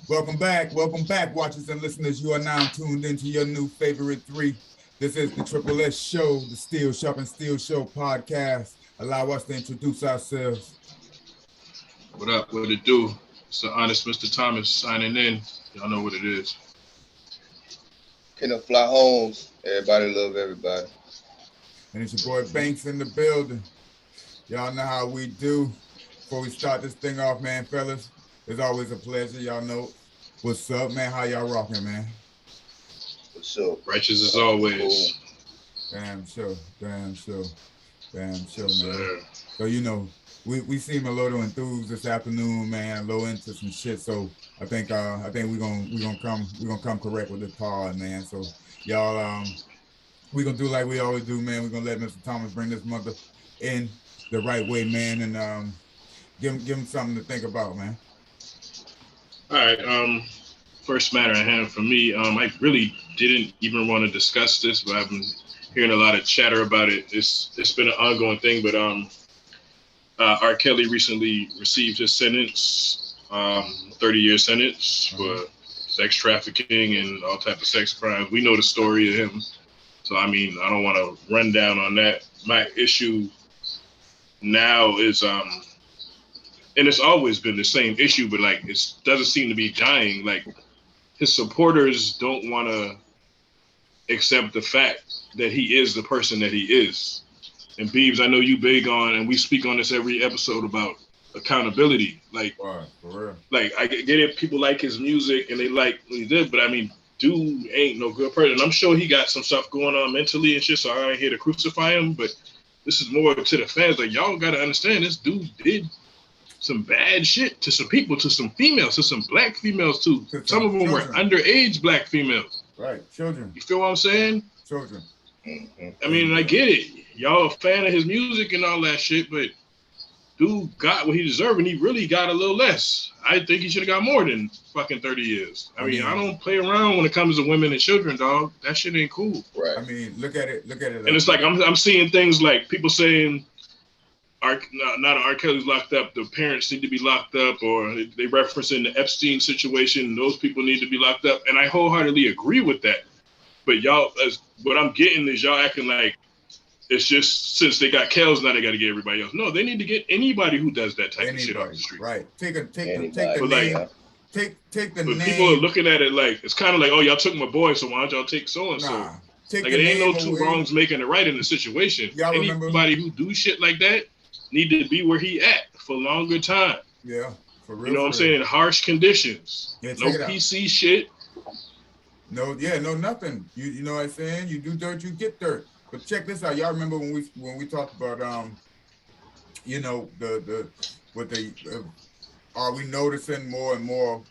Welcome back, watchers and listeners. You are now tuned into your new favorite three. This is the Triple S Show, the Steel Shop and Steel Show podcast. Allow us to introduce ourselves. What up? What it do? It's the honest Mr. Thomas signing in. Y'all know what it is. Kenneth Fly Holmes. Everybody love everybody. And it's your boy Banks in the building. Y'all know how we do. Before we start this thing off, man, fellas, it's always a pleasure. Y'all know what's up, man. How y'all rocking, man? What's up? Righteous as always. Damn sure, man. Sir. So we seem a little enthused this afternoon, man. Low into some shit. So I think we're gonna come correct with this pod, man. So y'all we're gonna do like we always do, man. We're gonna let Mr. Thomas bring this mother in the right way, man, and give him something to think about, man. All right. First matter at hand for me. I really didn't even want to discuss this, but I've been hearing a lot of chatter about it. It's been an ongoing thing, but R. Kelly recently received his sentence, 30-year sentence for sex trafficking and all types of sex crimes. We know the story of him, so I mean, I don't want to run down on that. My issue now is and it's always been the same issue, but like it doesn't seem to be dying. Like his supporters don't want to accept the fact that he is the person that he is. And Beebs, I know you big on, and we speak on this every episode about accountability. Like, for real. Like I get it, people like his music and they like what he did, but I mean, dude ain't no good person. I'm sure he got some stuff going on mentally and shit, so I ain't here to crucify him, but this is more to the fans. Like, y'all got to understand, this dude did some bad shit to some people, to some females, to some black females too. Some of them were underage black females. Right, children. You feel what I'm saying? Children. I mean, I get it. Y'all a fan of his music and all that shit, but dude got what he deserved, and he really got a little less. I think he should have got more than fucking 30 years. I mean, I don't play around when it comes to women and children, dog. That shit ain't cool. Right. I mean, look at it. And it's like I'm seeing things like people saying, not R. Kelly's locked up, the parents need to be locked up, or they referencing the Epstein situation, those people need to be locked up. And I wholeheartedly agree with that. But y'all, what I'm getting is y'all acting like it's just since they got Kells, now they got to get everybody else. No, they need to get anybody who does that type of shit off the street. Right. Take the name. Take the name. People are looking at it like, it's kind of like, oh, y'all took my boy, so why don't y'all take so-and-so? Nah. Like, it ain't no two wrongs making it right in the situation. Anybody who do shit like that need to be where he at for longer time. Yeah, for real. You know what I'm saying? Harsh conditions. Yeah, no PC shit. No, nothing. You know what I'm saying? You do dirt, you get dirt. But check this out. Y'all remember when we talked about are we noticing more and more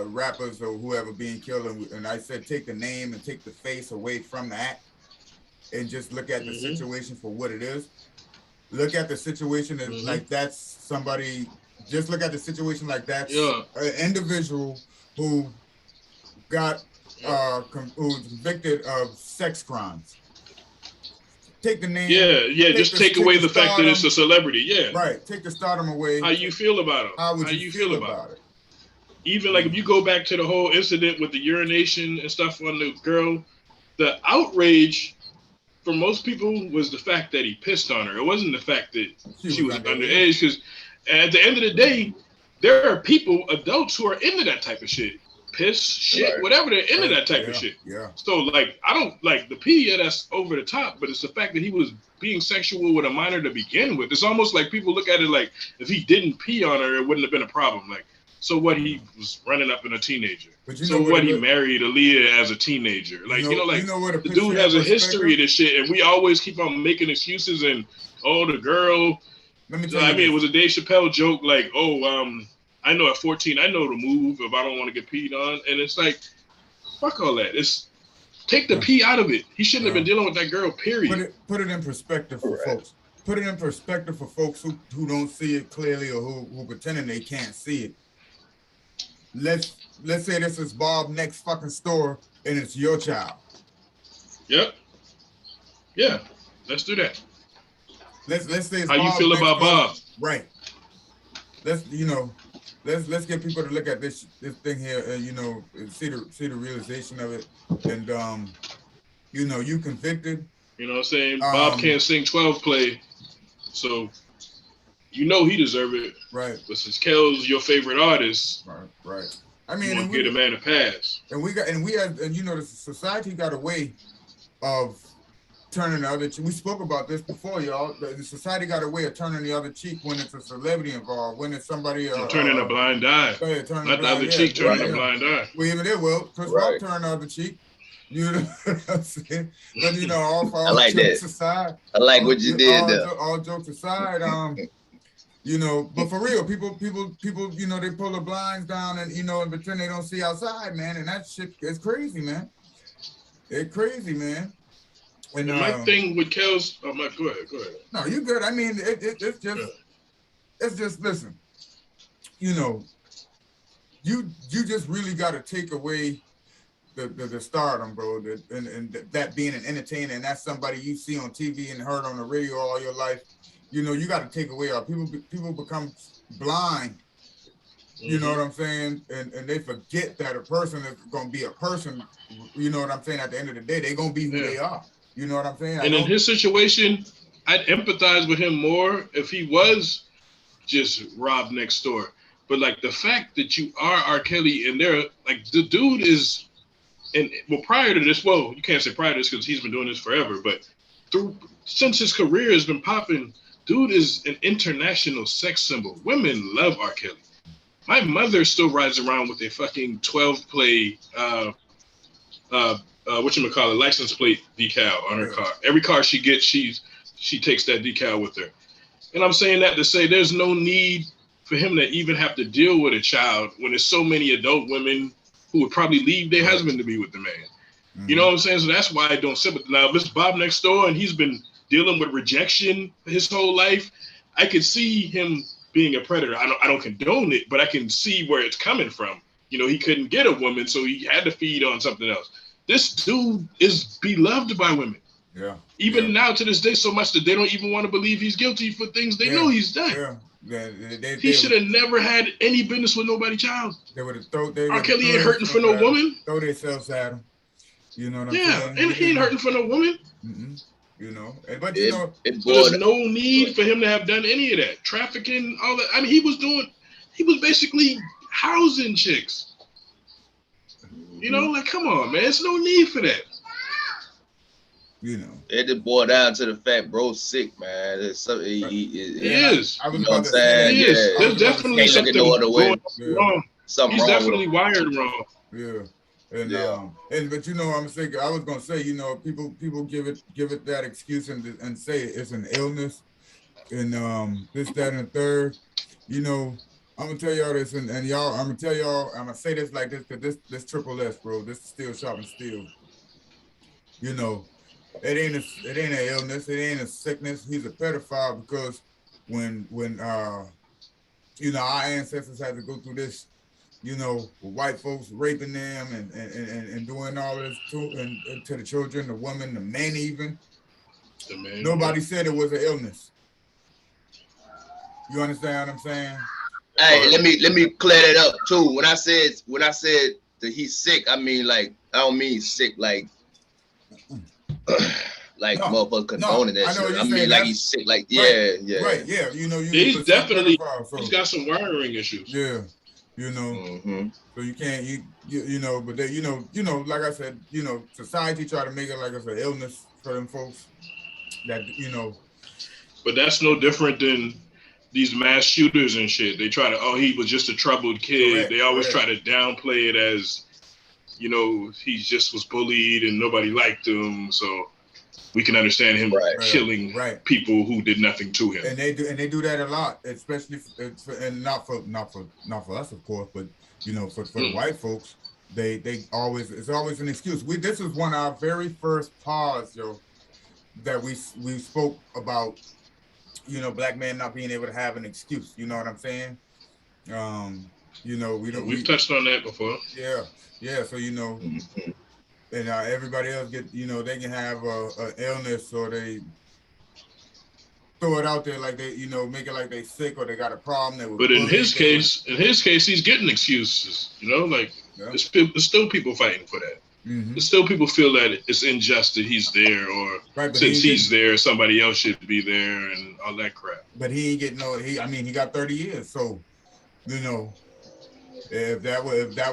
rappers or whoever being killed, and I said take the name and take the face away from that and just look at the situation for what it is. Look at the situation as like that's somebody. Just look at the situation like that's an individual who got who's convicted of sex crimes. Take the name. Yeah. Just take away the fact that it's a celebrity. Yeah. Right. Take the stardom away. How you feel about him? How would you feel about it? Even like if you go back to the whole incident with the urination and stuff on the girl, the outrage for most people was the fact that he pissed on her. It wasn't the fact that she was underage. Because at the end of the day, there are people, adults, who are into that type of shit. Piss, shit, whatever, they're into that type of shit. Yeah. So, like, I don't, like, the P, that's over the top, but it's the fact that he was being sexual with a minor to begin with. It's almost like people look at it like, if he didn't pee on her, it wouldn't have been a problem. Like, so what, he was running up in a teenager. So what, he married Aaliyah as a teenager. Like, the dude has a history of this shit, and we always keep on making excuses and, the girl. Let me tell you, it was a Dave Chappelle joke, like, I know at 14, I know the move if I don't want to get peed on. And it's like, fuck all that. Take the pee out of it. He shouldn't have been dealing with that girl, period. Put it in perspective for folks. Put it in perspective for folks who don't see it clearly or who pretending they can't see it. Let's say this is Bob's next fucking store and it's your child. Yep. Yeah. Let's do that. Let's say it's how you feel about Bob. Right. Let's let's get people to look at this thing here, and see the realization of it, and you convicted. You know what I'm saying? Bob can't sing 12 play, so he deserve it. Right. But since Kel's your favorite artist, right. I mean, you want to get a man a pass. And we had the society got a way of turning the other cheek. We spoke about this before, y'all. The society got a way of turning the other cheek when it's a celebrity involved, when it's somebody turning a blind eye. Not the other cheek, turning a blind eye. Well, even there, Chris Rock turned the other cheek. You know what I'm saying? But all like jokes that. aside, I like what you did there. All jokes aside, but for real, people, they pull the blinds down and and pretend they don't see outside, man, and that shit is crazy, man. It's crazy, man. And my thing with Kel's, go ahead. No, you good. I mean, it's just listen. You just really got to take away the stardom, bro, and that being an entertainer, and that's somebody you see on TV and heard on the radio all your life. You got to take away our people become blind. You know what I'm saying? And they forget that a person is going to be a person. You know what I'm saying? At the end of the day, they're going to be who they are. You know what I'm saying? And in his situation, I'd empathize with him more if he was just Rob next door. But like the fact that you are R. Kelly and they're like the dude is, prior to this, you can't say prior to this because he's been doing this forever. But since his career has been popping, dude is an international sex symbol. Women love R. Kelly. My mother still rides around with a fucking 12 play license plate decal on her car. Every car she gets, she takes that decal with her. And I'm saying that to say there's no need for him to even have to deal with a child when there's so many adult women who would probably leave their husband to be with the man. Mm-hmm. You know what I'm saying? So that's why I don't sympathize. Now, if it's Bob next door and he's been dealing with rejection his whole life, I could see him being a predator. I don't condone it, but I can see where it's coming from. He couldn't get a woman, so he had to feed on something else. This dude is beloved by women. Yeah. Even now to this day, so much that they don't even want to believe he's guilty for things they know he's done. Yeah. He should have never had any business with nobody child. They would have thrown. R. Kelly ain't hurting for no woman. Throw themselves at him. You know what I'm saying? Yeah, and he ain't hurting for no woman. Mm-hmm. But there's no need for him to have done any of that. Trafficking, all that. I mean, he was basically housing chicks. Come on, man. There's no need for that. It just boiled down to the fact bro's sick, man. It's something he is. You know what I'm saying? He is. There's definitely something going wrong. Something He's wrong definitely wired wrong. Yeah. And I was gonna say, people give it that excuse and say it's an illness and this, that, and the third. I'm gonna tell y'all this, and y'all, I'm gonna say this like this, because this triple S, bro, this is still sharp and steel. It ain't an illness, it ain't a sickness. He's a pedophile because when our ancestors had to go through this, with white folks raping them and doing all this to the children, the woman, the men even. Nobody said it was an illness. You understand what I'm saying? Hey, let me clear that up too. When I said that he's sick, I mean I don't mean sick like motherfucker condoning that shit. I mean he's sick, Right, yeah. He's definitely he's got some wiring issues. Yeah. So you can't but they like I said, society try to make it like it's an illness for them folks that But that's no different than these mass shooters and shit. They try to, he was just a troubled kid. Correct, they always try to downplay it as, he just was bullied and nobody liked him. So we can understand him killing people who did nothing to him. And they do that a lot, especially and not for us, of course, but for the white folks, it's always an excuse. This is one of our very first pods, that we spoke about. Black men not being able to have an excuse. You know what I'm saying? We've touched on that before. Yeah. So and everybody else get they can have a illness or they throw it out there like they, you know, make it like they sick or they got a problem. But in his case, he's getting excuses. You know, like there's still people fighting for that. Mm-hmm. There's still people feel that it's unjust that he's there, or since he's there, somebody else should be there, and all that crap. But he ain't getting no. I mean, he got 30 years, so you know, if that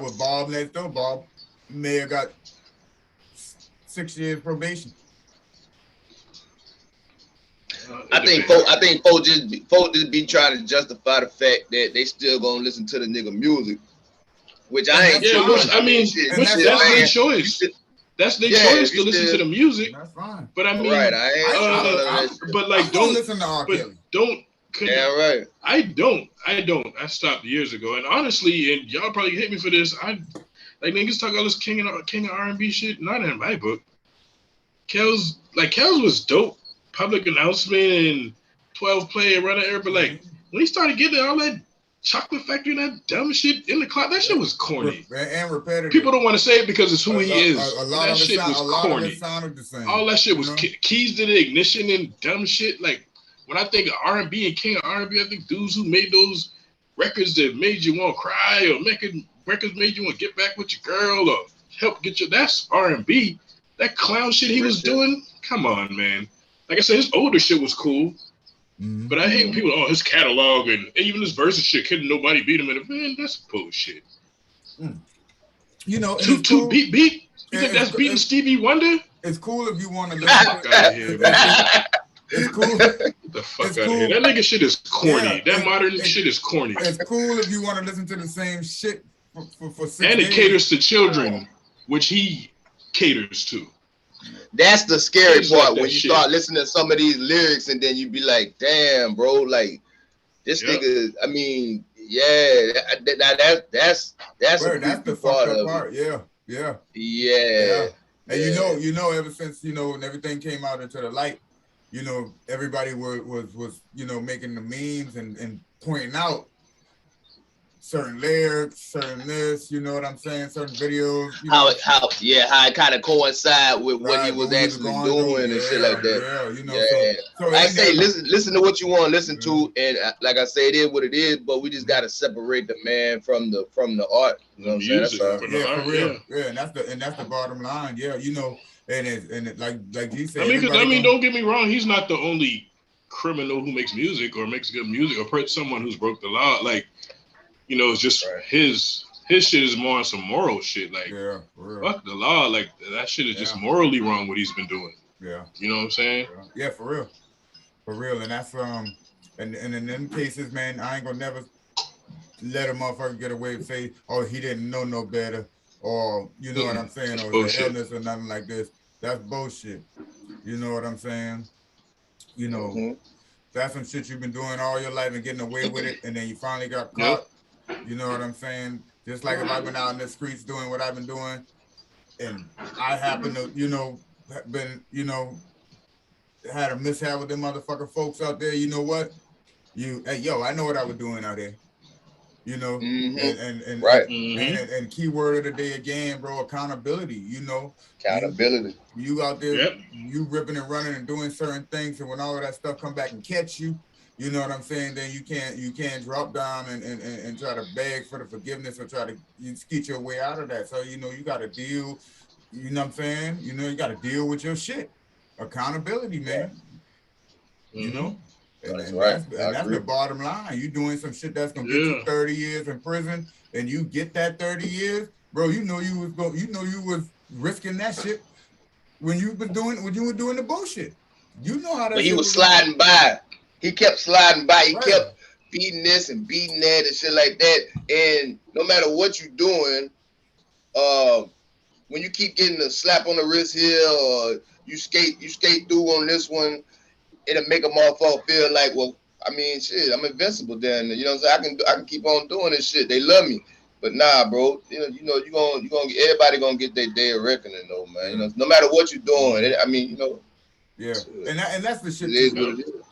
was Bob next door, Bob may have got 6 years probation. I think folks just be trying to justify the fact that they still gonna listen to the nigga music, which I ain't. Yeah, that's their choice. That's their choice to listen to the music. That's fine. But I mean, right? But like, don't listen to R. Kelly. Yeah, right. I don't. I stopped years ago, and honestly, and y'all probably hate me for this. Like niggas talk all this king of R&B shit. Not in my book. Kells was dope. Public Announcement and 12 Play and Run Air, but like when he started getting all that Chocolate Factory and that dumb shit in the clock, that shit was corny and repetitive. People don't want to say it because it's who he is. A lot of shit was corny. All that shit was keys to the ignition and dumb shit. Like when I think of R&B and king of R&B, I think dudes who made those records that made you want to cry or records made you want to get back with your girl or help get your. That's R&B. That clown shit he was doing. Come on, man. Like I said, his older shit was cool, but I hate when people, his catalog and even his verse and shit, couldn't nobody beat him in it. Man, that's bullshit. You know, two beat. You think that's beating Stevie Wonder? It's cool if you want to listen. Fuck out of here, man. It's cool. Get the fuck out of here. That nigga shit is corny. That modern shit is corny. It's cool if you want to listen to the same shit for 6 And days. it caters to children, which he caters to. That's the scary part when you start listening to some of these lyrics and then you be like, damn, bro, like this nigga. I mean, yeah, that's the fucked up part. Yeah. And you know, ever since when everything came out into the light, everybody was making the memes and pointing out certain lyrics, certain this, you know what I'm saying, certain videos. How it kind of coincide with what he was actually doing and shit like that. So I say listen to what you want to listen to, and like I say, it is what it is. But we just gotta separate the man from the art. You know what I'm saying? That's all. For real. Yeah, and that's the bottom line. Yeah, and it, like you said. I mean, don't get me wrong. He's not the only criminal who makes music or makes good music or someone who's broke the law. Like. It's just his shit is more on some moral shit. Like, fuck the law. Like, that shit is just morally wrong what he's been doing. Yeah. You know what I'm saying? Yeah, for real. For real. And that's, and in them cases, man, I ain't gonna never let a motherfucker get away and say, oh, he didn't know no better. Or, you know what I'm saying? Or the illness or nothing like this. That's bullshit. You know what I'm saying? That's some shit you've been doing all your life and getting away with it. And then you finally got caught. You know what I'm saying? Just like if I've been out in the streets doing what I've been doing, and I happen to, had a mishap with them motherfucking folks out there. You know what? I know what I was doing out there. And keyword of the day again, bro, accountability. Accountability. You out there, you ripping and running and doing certain things, and when all of that stuff come back and catch you. You know what I'm saying? Then you can't drop down and try to beg for the forgiveness or try to skeet your way out of that. So you got to deal. You know what I'm saying? You got to deal with your shit. Accountability, man. And that's the bottom line. You doing some shit that's gonna get you 30 years in prison, and you get that 30 years, bro. You was risking that shit when you were doing the bullshit. You know how that. But he was sliding by. He kept sliding by. He kept beating this and beating that and shit like that. And no matter what you're doing, when you keep getting a slap on the wrist here or you skate through on this one, it'll make a motherfucker feel like, well, I mean, shit, I'm invincible then. You know what I'm saying? I can keep on doing this shit. They love me. But nah, bro, you gonna everybody gonna get their day of reckoning though, man. No matter what you're doing. Yeah, and that's the shit.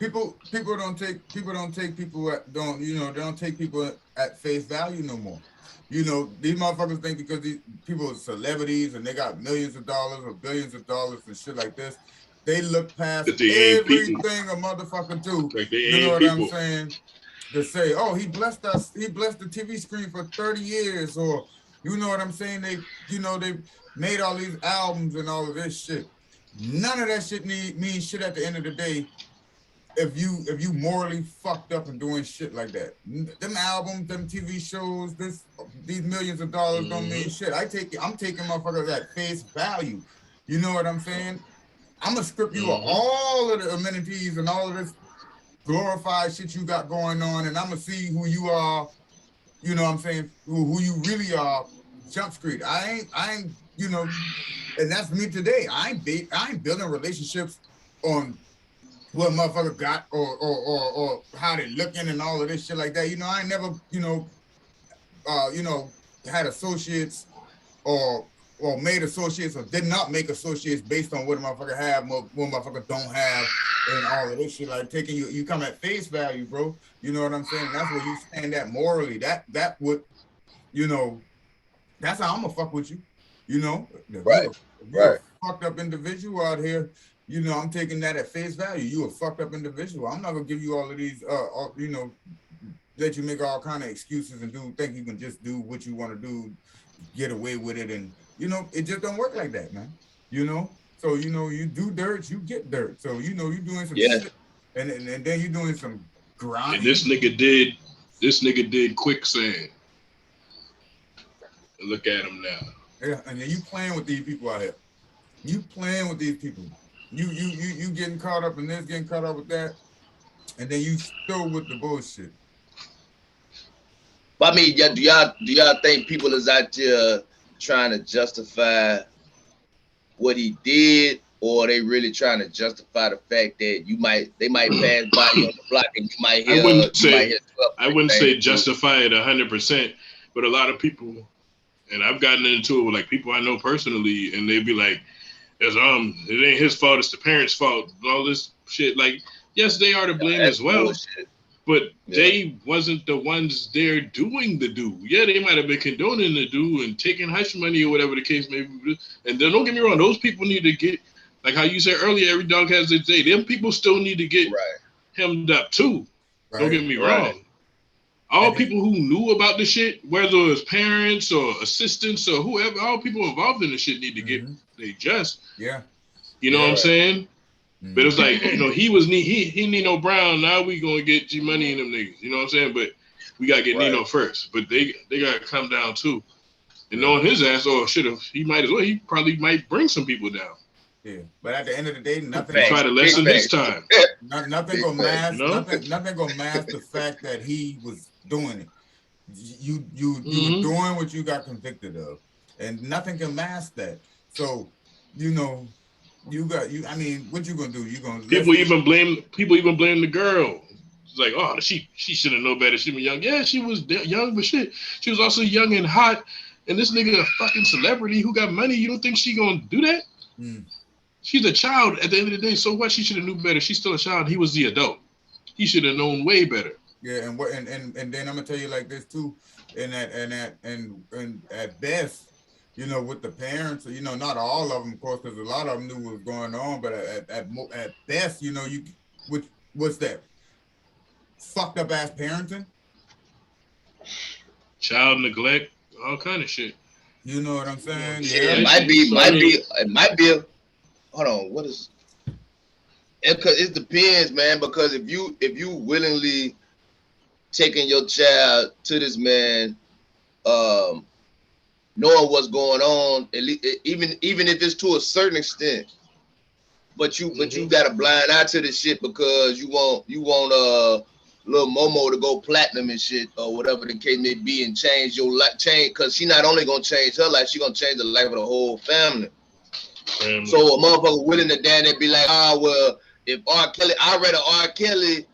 People don't take people at face value no more. These motherfuckers think because these people are celebrities and they got millions of dollars or billions of dollars and shit like this, they look past That they ain't everything people. a motherfucker do. Like they You know ain't what people. I'm saying? To say, oh, he blessed us, he blessed the TV screen for 30 years, or you know what I'm saying? They made all these albums and all of this shit. None of that shit means shit at the end of the day if you morally fucked up and doing shit like that. Them albums, them TV shows, these millions of dollars don't mean shit. I'm taking motherfuckers at face value. You know what I'm saying? I'm gonna strip you of all of the amenities and all of this glorified shit you got going on, and I'm gonna see who you are. You know what I'm saying? Who you really are. Jump Street. I ain't. And that's me today. I ain't building relationships on what motherfucker got or how they looking and all of this shit like that. I ain't never had associates or made associates or did not make associates based on what a motherfucker have, what motherfucker don't have, and all of this shit. Like taking you come at face value, bro. You know what I'm saying? That's where you stand at morally. That would, that's how I'm gonna fuck with you. Right. If you're a fucked up individual out here, I'm taking that at face value. You a fucked up individual. I'm not gonna give you all of these, let you make all kind of excuses and think you can just do what you want to do, get away with it, and it just don't work like that, man. So you do dirt, you get dirt. So you're doing some shit, and then you're doing some grind. And this nigga did quicksand. Look at him now. Yeah, and then you playing with these people out here. You playing with these people. You getting caught up in this, getting caught up with that, and then you still with the bullshit. But I mean, do y'all think people is out there trying to justify what he did, or are they really trying to justify the fact that they might pass by you on the block and you might hear? I wouldn't say justify it 100%, but a lot of people, and I've gotten into it with like people I know personally, and they'd be like, it ain't his fault, it's the parents' fault, all this shit. Like, yes, they are to blame as well. Bullshit. But they wasn't the ones there doing the do. Yeah, they might have been condoning the do and taking hush money or whatever the case may be. And then don't get me wrong, those people need to get, like how you said earlier, every dog has its day. Them people still need to get hemmed up too. Right. Don't get me wrong. All people who knew about the shit, whether it was parents or assistants or whoever, all people involved in the shit need to get they just. Yeah. You know what I'm saying? But it's like, he Nino Brown, now we gonna get G Money and them niggas. You know what I'm saying? But we gotta get Nino first. But they gotta come down too. And knowing his ass, he might as well, he probably might bring some people down. Yeah. But at the end of the day, nothing try to lessen his time. Nothing gonna mask nothing gonna mask the fact that he was doing it. You were doing what you got convicted of. And nothing can mask that. So, I mean, what you gonna do? You gonna people even blame the girl. It's like, oh, she should have known better. She was young. Yeah, she was young, but shit, she was also young and hot. And this nigga a fucking celebrity who got money. You don't think she gonna do that? She's a child at the end of the day. So what? She should have knew better. She's still a child. He was the adult. He should have known way better. Yeah, and then I'm gonna tell you like this too. And at best, with the parents, not all of them, of course, because a lot of them knew what was going on. But at best, what's that? Fucked up ass parenting, child neglect, all kind of shit. You know what I'm saying? Yeah, it might be. Hold on, what is? It depends, man. Because if you willingly taking your child to this man, knowing what's going on, at least, even if it's to a certain extent, but you got a blind eye to this shit because you want little Momo to go platinum and shit or whatever the case may be and change your life, because she not only gonna change her life, she gonna change the life of the whole family. So a motherfucker willing to down there be like, well, if R. Kelly, I read R. Kelly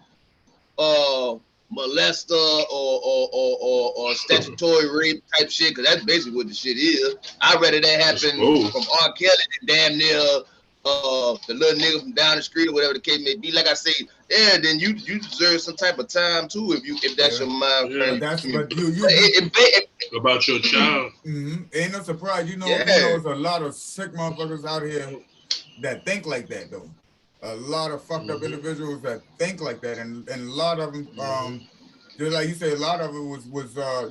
molester or statutory rape type shit, because that's basically what the shit is. I'd rather that happen from R. Kelly than damn near the little nigga from down the street or whatever the case may be. Like I say, then you deserve some type of time too if that's your mind. Yeah, but you about your child. Ain't no surprise. There's a lot of sick motherfuckers out here that think like that though. a lot of fucked up individuals that think like that, and a lot of them, just like you said, a lot of it was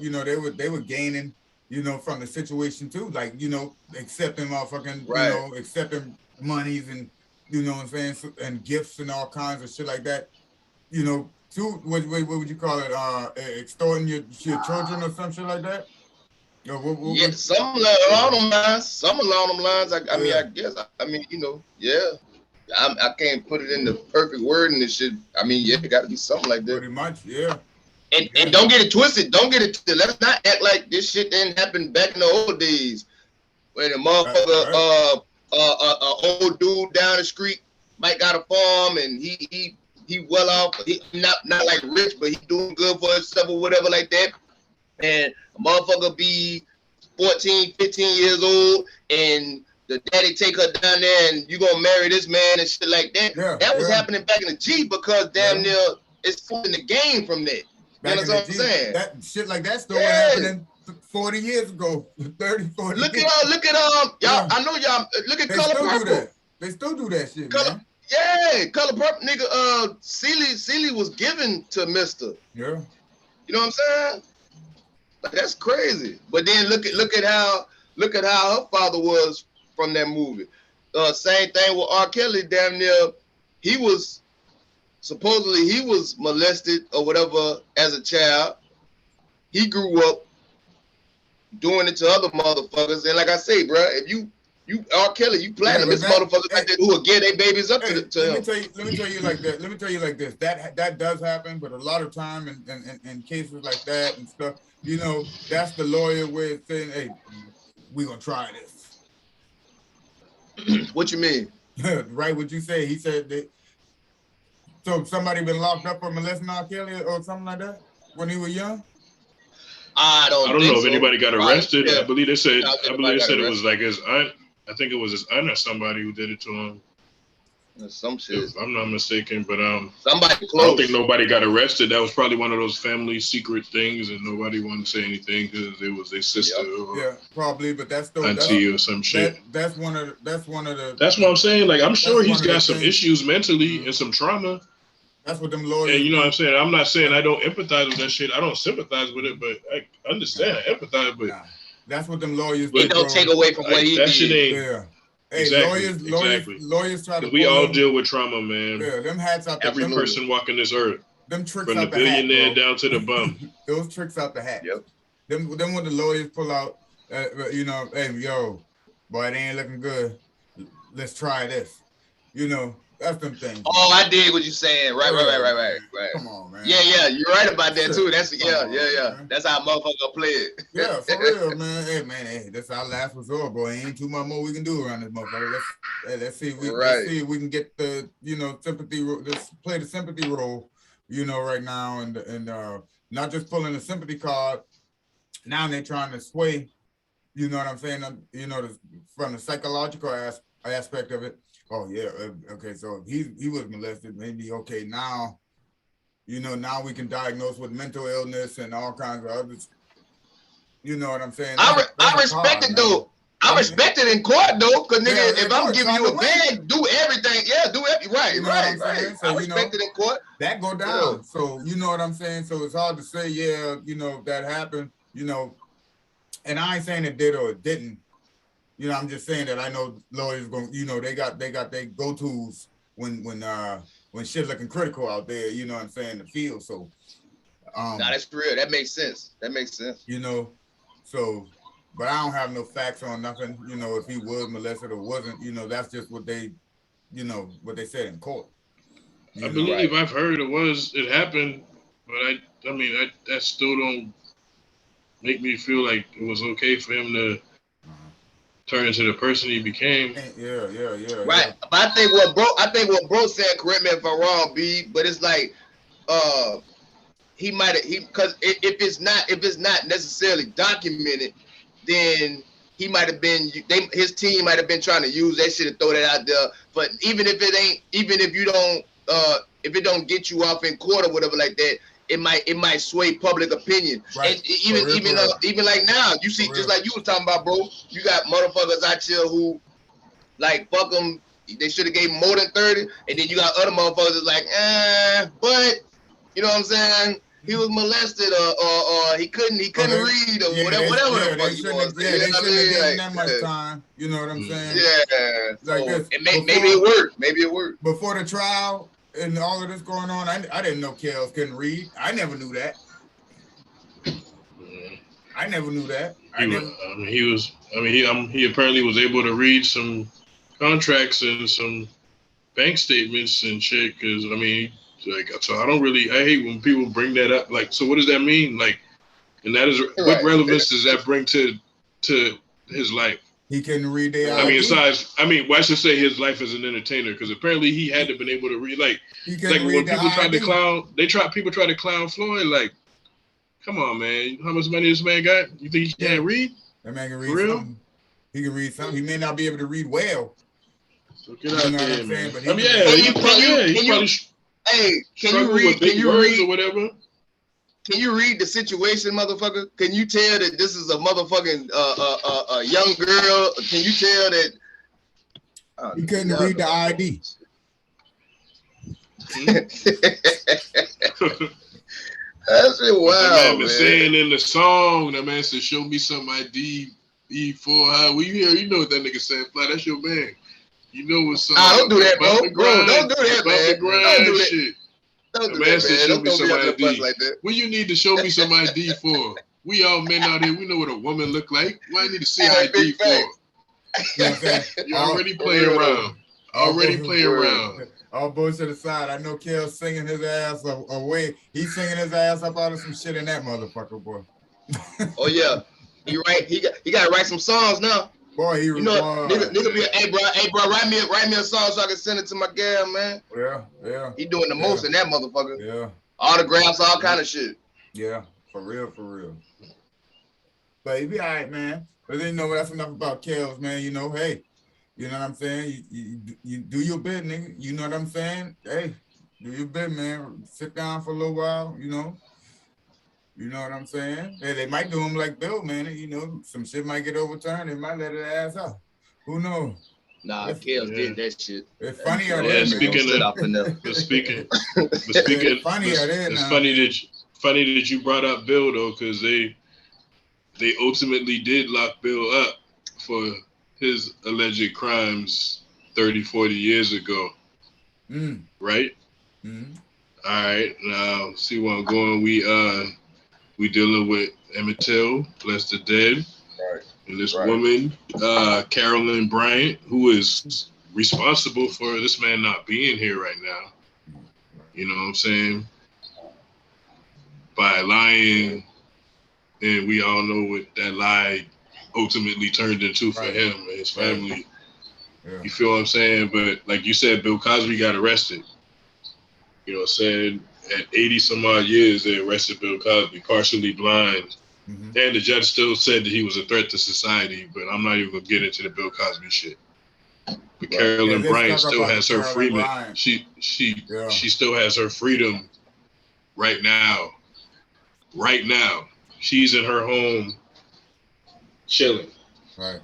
you know, they were gaining, you know, from the situation too, like, you know, accepting motherfucking, you know, accepting monies and, you know what I'm saying, and gifts and all kinds of shit like that, you know, to what would you call it, extorting your children or some shit like that. Yeah, some along them lines. Some along them lines. I mean, I guess. I mean, you know, yeah. I can't put it in the perfect word and this shit. I mean, yeah, it got to be something like that. Pretty much, yeah. And don't get it twisted. Don't get it twisted. Let's not act like this shit didn't happen back in the old days when a motherfucker, old dude down the street might got a farm and he well off. He not like rich, but he doing good for himself or whatever like that. And a motherfucker be 14, 15 years old and the daddy take her down there and you gonna marry this man and shit like that. Yeah, that was happening back in the G because damn near it's in the game from that. You know what I'm saying? That shit like that still happening 40 years ago, 30, 40 Look years. Look at y'all. I know y'all. Look at Color Purple. They still do that shit, man. Yeah, Color Purple, nigga. Celie was given to Mister. Yeah. You know what I'm saying? Like, that's crazy. But then look at how her father was from that movie. Same thing with R. Kelly. Damn near, he was molested or whatever as a child. He grew up doing it to other motherfuckers. And like I say, bro, if you R. Kelly, you platinum. This motherfuckers like that who will give their babies up to him. Let me tell you like that. Let me tell you like this. That does happen, but a lot of time in cases like that and stuff, you know, that's the lawyer way of saying, hey, we gonna try this. What you mean? Right, what you say. He said that. So somebody been locked up for molesting R. Kelly or something like that when he was young? I don't know if so. anybody got arrested. Yeah. I believe they said. I believe they said arrested. It was like his aunt. I think it was his aunt or somebody who did it to him. Some shit. If I'm not mistaken, but somebody close. I don't think nobody got arrested. That was probably one of those family secret things, and nobody wanted to say anything because it was their sister. Yeah, probably, but that's still auntie or some shit. That's one of the. That's what I'm saying. Like, I'm sure he's got some issues mentally and some trauma. That's what them lawyers. And you know what I'm saying? I'm not saying I don't empathize with that shit. I don't sympathize with it, but I understand. I empathize, but that's what them lawyers. But don't take away from what he did. Shit ain't. Yeah. Hey, exactly. lawyers try to. We all deal with trauma, man. Yeah, them hats out. Every person walking this earth. Them tricks from out the the billionaire hat, down to the bum. Those tricks out the hat. Yep. Them when the lawyers pull out, you know, hey, yo, boy, it ain't looking good. Let's try this. You know, that's them things. Oh, I dig what you're saying. Right. Come on, man. Yeah, you're right about that too. That's yeah. Man. That's how motherfucker play it. Yeah, for real, man. Hey, that's our last resort, boy. Ain't too much more we can do around this motherfucker. Let's see if we can get the, you know, sympathy. Let's play the sympathy role, you know, right now, and not just pulling the sympathy card. Now they're trying to sway, you know what I'm saying? You know, from the psychological aspect of it. Oh yeah, okay. So if he was molested, maybe okay. Now, you know, now we can diagnose with mental illness and all kinds of others. You know what I'm saying? I respect it though. I respect it in court though, because nigga, if I'm giving you a bag, do everything. Yeah, do everything. Right, you know right. So, I respect it in court. That go down. Yeah. So you know what I'm saying? So it's hard to say, yeah, you know, that happened, you know, and I ain't saying it did or it didn't. You know, I'm just saying that I know lawyers going, you know, they got their go-tos when shit looking critical out there, you know what I'm saying, the field. So that's real. That makes sense. You know, so but I don't have no facts on nothing, you know, if he was molested or wasn't, you know, that's just what they, you know, what they said in court. I believe I've heard it happened, but I mean that still don't make me feel like it was okay for him to turn into the person he became. Yeah. Right. But I think what bro said, correct me if I'm wrong, B, but it's like he might have because if it's not necessarily documented, then he might have been his team might have been trying to use that shit and throw that out there. But even if it don't get you off in court or whatever like that, it might sway public opinion. Right. And even like now, you see, just like you was talking about, bro, you got motherfuckers out here who like fuck them, they should have gave him more than 30, and then you got other motherfuckers that's like, but you know what I'm saying? He was molested, or he couldn't read, or whatever the fuck you want to say. They shouldn't have given that much time. You know what I'm saying? Yeah. Like so this. Maybe it worked. Maybe it worked. Before the trial and all of this going on, I didn't know Kels couldn't read. I never knew that. I never knew that. He apparently was able to read some contracts and some bank statements and shit. Because so I hate when people bring that up. Like, so what does that mean? Like, and that is what relevance does that bring to his life? He couldn't read the why should I say his life as an entertainer? Because apparently he had to been able to read. Like when people tried to clown, people tried to clown Floyd. Like, come on, man, how much money this man got? You think he can't read? That man can read something. He can read something. He may not be able to read well. So get out there, man. Can you read or whatever? Can you read the situation, motherfucker? Can you tell that this is a motherfucking a young girl? Can you tell that he couldn't read the ID? That's it. Wow, man. Saying in the song, that man said, "Show me some ID." E4, well, you know what that nigga said, Fly. That's your man. You know what's up. Don't do that, bro. Don't do that, man. Don't do that. Shit. Don't do that, man. Show me some ID. Like that. What you need to show me some ID for? We all men out here, we know what a woman look like. Why I need to see ID for? You're already playing around. All bullshit aside, I know Kel's singing his ass away. He's singing his ass up out of some shit in that motherfucker, boy. Oh yeah, he got to write some songs now. Boy, nigga be, hey bro, write me a song so I can send it to my gal, man. Yeah. He doing the most in that motherfucker. Yeah. Autographs, all kind of shit. Yeah, for real. But he be all right, man. But then that's enough about Kels, man. Hey. You know what I'm saying? You do your bit, nigga. You know what I'm saying? Hey, do your bit, man. Sit down for a little while, You know what I'm saying? Hey, they might do him like Bill, man. Some shit might get overturned. They might let it ass out. Who knows? Nah, Kels did that shit. It's funny out there. It's funny that you brought up Bill though, because they ultimately did lock Bill up for his alleged crimes 30, 40 years ago. Right? Mm. All right, now see where I'm going. We dealing with Emmett Till, bless the dead. Right. And this woman, Carolyn Bryant, who is responsible for this man not being here right now. You know what I'm saying? By lying, and we all know what that lie ultimately turned into for him and his family. Yeah. You feel what I'm saying? But like you said, Bill Cosby got arrested. You know what I'm saying? At 80 some odd years, they arrested Bill Cosby, partially blind. Mm-hmm. And the judge still said that he was a threat to society, but I'm not even gonna get into the Bill Cosby shit. But Carolyn Bryant still has her freedom. She still has her freedom right now. Right now. She's in her home chilling. Right.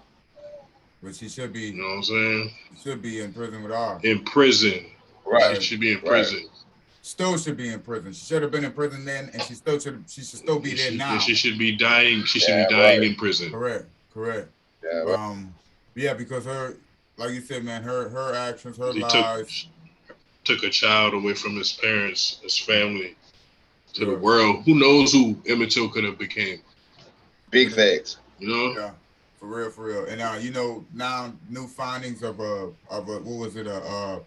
But she should be, you know what I'm saying? Should be in prison with ours. In prison. Right. She should be in prison. Still should be in prison. She should have been in prison then, and she should still be there now. She should be dying. She should be dying in prison. Correct. Yeah. Because her, like you said, man, her actions, her lies. Took a child away from his parents, his family, to the world. Who knows who Emmett Till could have became? Big facts. You know? Yeah. For real. And now now new findings of a what was it, a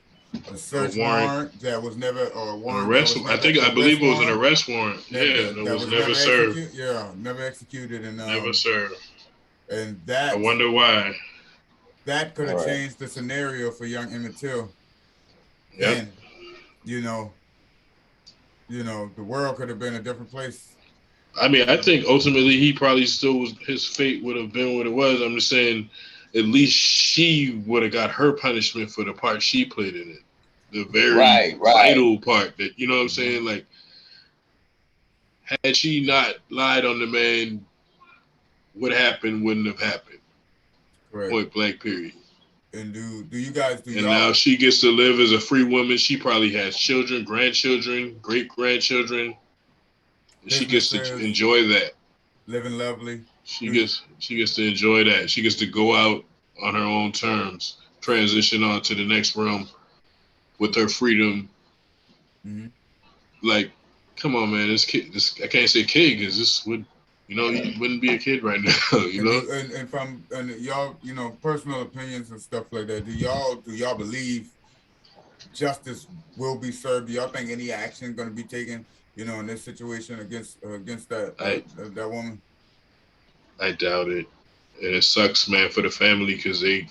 search warrant that was never, or a warrant. I believe it was an arrest warrant. That was never served. Never executed and never served. And that, I wonder why. That could have changed the scenario for young Emmett Till. Yep. And the world could have been a different place. I mean, I think ultimately he probably still his fate would have been what it was. I'm just saying, at least she would have got her punishment for the part she played in it. The very vital part that, you know what I'm saying? Like, had she not lied on the man, what happened wouldn't have happened. Right. Point blank, period. And do you guys do? And y'all, now she gets to live as a free woman. She probably has children, grandchildren, great grandchildren. She gets to enjoy that. Living lovely. She gets to enjoy that. She gets to go out on her own terms, transition on to the next realm with her freedom. Mm-hmm. Like, come on, man. This kid, I can't say kid because this would, he wouldn't be a kid right now. And from y'all, personal opinions and stuff like that. Do y'all believe justice will be served? Do y'all think any action going to be taken, in this situation against that woman? I doubt it. And it sucks, man, for the family because they,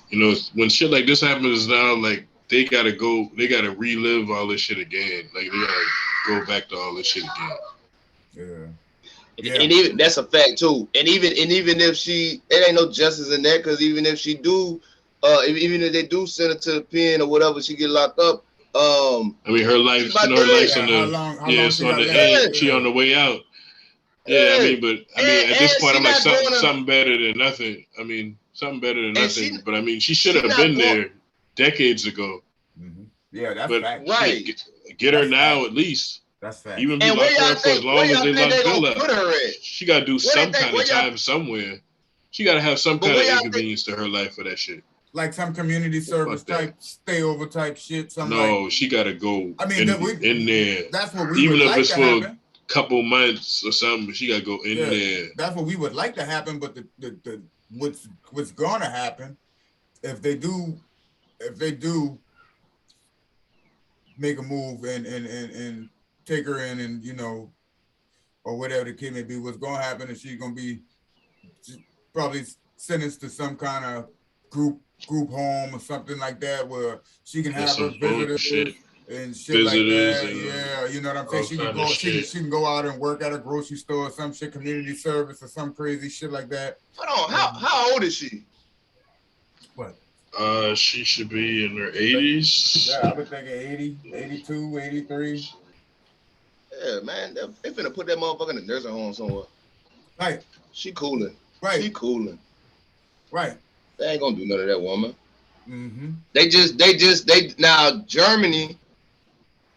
when shit like this happens now, like they gotta relive all this shit again. Like they gotta go back to all this shit again. Yeah. And even that's a fact too. And even if it ain't no justice in that, because even if she do, even if they do send her to the pen or whatever, she get locked up. I mean, her life's on the end. She on the way out. Yeah, I mean, at this point, I'm like something better than nothing. I mean, something better than nothing. But I mean, she should have been there decades ago. Mm-hmm. Yeah, that's fact. Right. Get her now at least. That's fact. Even be locked her up for as long as they lock Bill up. She got to do some kind of time somewhere. She got to have some kind of inconvenience to her life for that shit. Like some community service type, stay over type shit. She got to go in there. That's what we even would if like it's to for happen. a couple months or something, she got to go in there. That's what we would like to happen. But the what's going to happen if they do make a move and take her in and or whatever the case may be, what's going to happen is she's going to be probably sentenced to some kind of group home or something like that where she can have her visitors and shit like that. Yeah, you know what I'm saying? She can go out and work at a grocery store or some shit, community service or some crazy shit like that. Hold on, how old is she? What? She should be in her 80s. Yeah, I was thinking 80, 82, 83. Yeah, man, they finna put that motherfucker in the nursing home somewhere. Right. She cooling. Right. She cooling. Right. They ain't gonna do none of that, woman. Mm-hmm. Now Germany,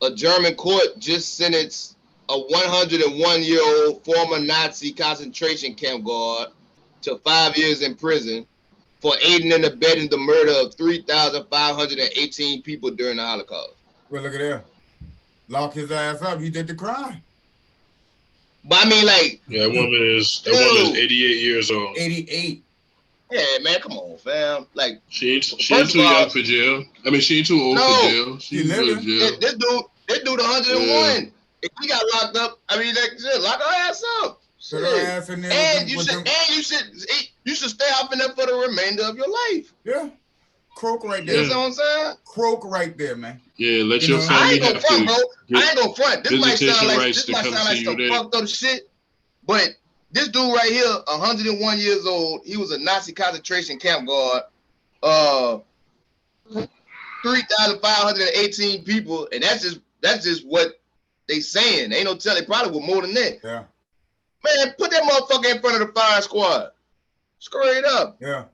a German court just sentenced a 101-year-old former Nazi concentration camp guard to 5 years in prison for aiding and abetting the murder of 3,518 people during the Holocaust. Well, look at that. Lock his ass up. He did the crime. But I mean, like, that woman is 88 years old. 88. Yeah, man, come on, fam. Like, she ain't too young for jail. I mean, she ain't too old for jail. She living. This dude 101. Yeah. If he got locked up, I mean, lock her ass up. Put her ass in there. And you should stay up in there for the remainder of your life. Yeah. Croak right there. You know what I'm saying? Croak right there, man. Yeah, let your family have to. I ain't gonna front. This might sound like some fucked up shit, but this dude right here, 101 years old, he was a Nazi concentration camp guard. 3,518 people, and that's just what they saying. Ain't no telling. Probably with more than that. Yeah. Man, put that motherfucker in front of the firing squad. Straight up. Yeah.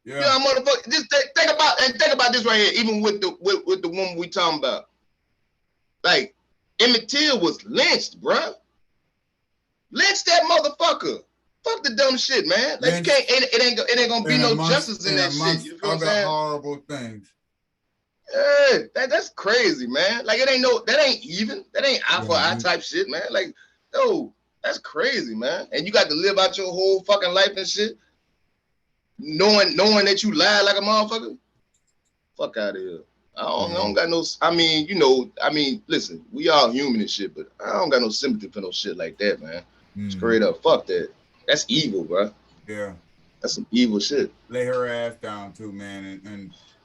Yeah. You know, motherfucker. Just think about this right here. Even with the woman we talking about, like Emmett Till was lynched, bruh. Lynch that motherfucker. Fuck the dumb shit, man. Like you can't. It ain't gonna be no justice in that shit. You know what I'm saying? Horrible things. Yeah, that's crazy, man. Like that ain't even. That ain't eye for eye type shit, man. Like, no, that's crazy, man. And you got to live out your whole fucking life and shit, knowing that you lied like a motherfucker. Fuck out of here. I don't got no. I mean, listen, we all human and shit, but I don't got no sympathy for no shit like that, man. Straight up, fuck that. That's evil, bro. Yeah, that's some evil shit. Lay her ass down too, man,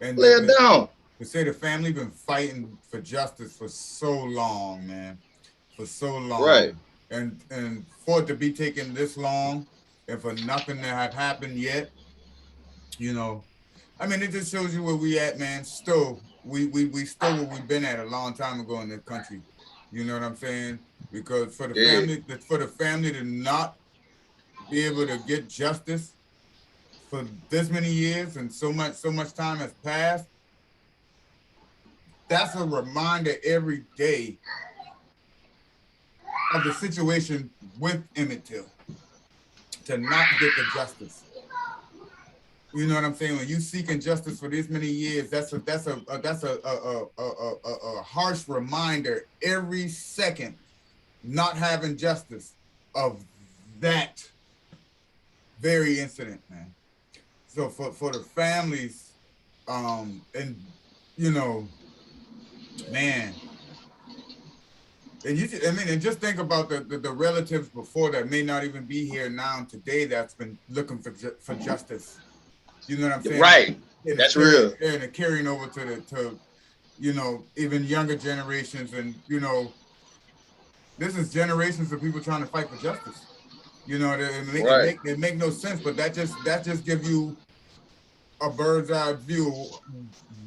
and lay her down. To say the family been fighting for justice for so long, man, for so long, right? And for it to be taking this long, and for nothing to have happened yet, you know, I mean, it just shows you where we at, man. Still, we still where we've been at a long time ago in this country. You know what I'm saying? Because for the family to not be able to get justice for this many years and so much time has passed, that's a reminder every day of the situation with Emmett Till to not get the justice. You know what I'm saying? When you seeking justice for this many years, that's a harsh reminder every second not having justice of that very incident, man. So for the families, and you know, man, and and just think about the relatives before that may not even be here now today that's been looking for justice. You know what I'm saying? Right. That's real. And it carrying over to you know, even younger generations, and you know, this is generations of people trying to fight for justice. You know, it make no sense, but that just gives you a bird's eye view of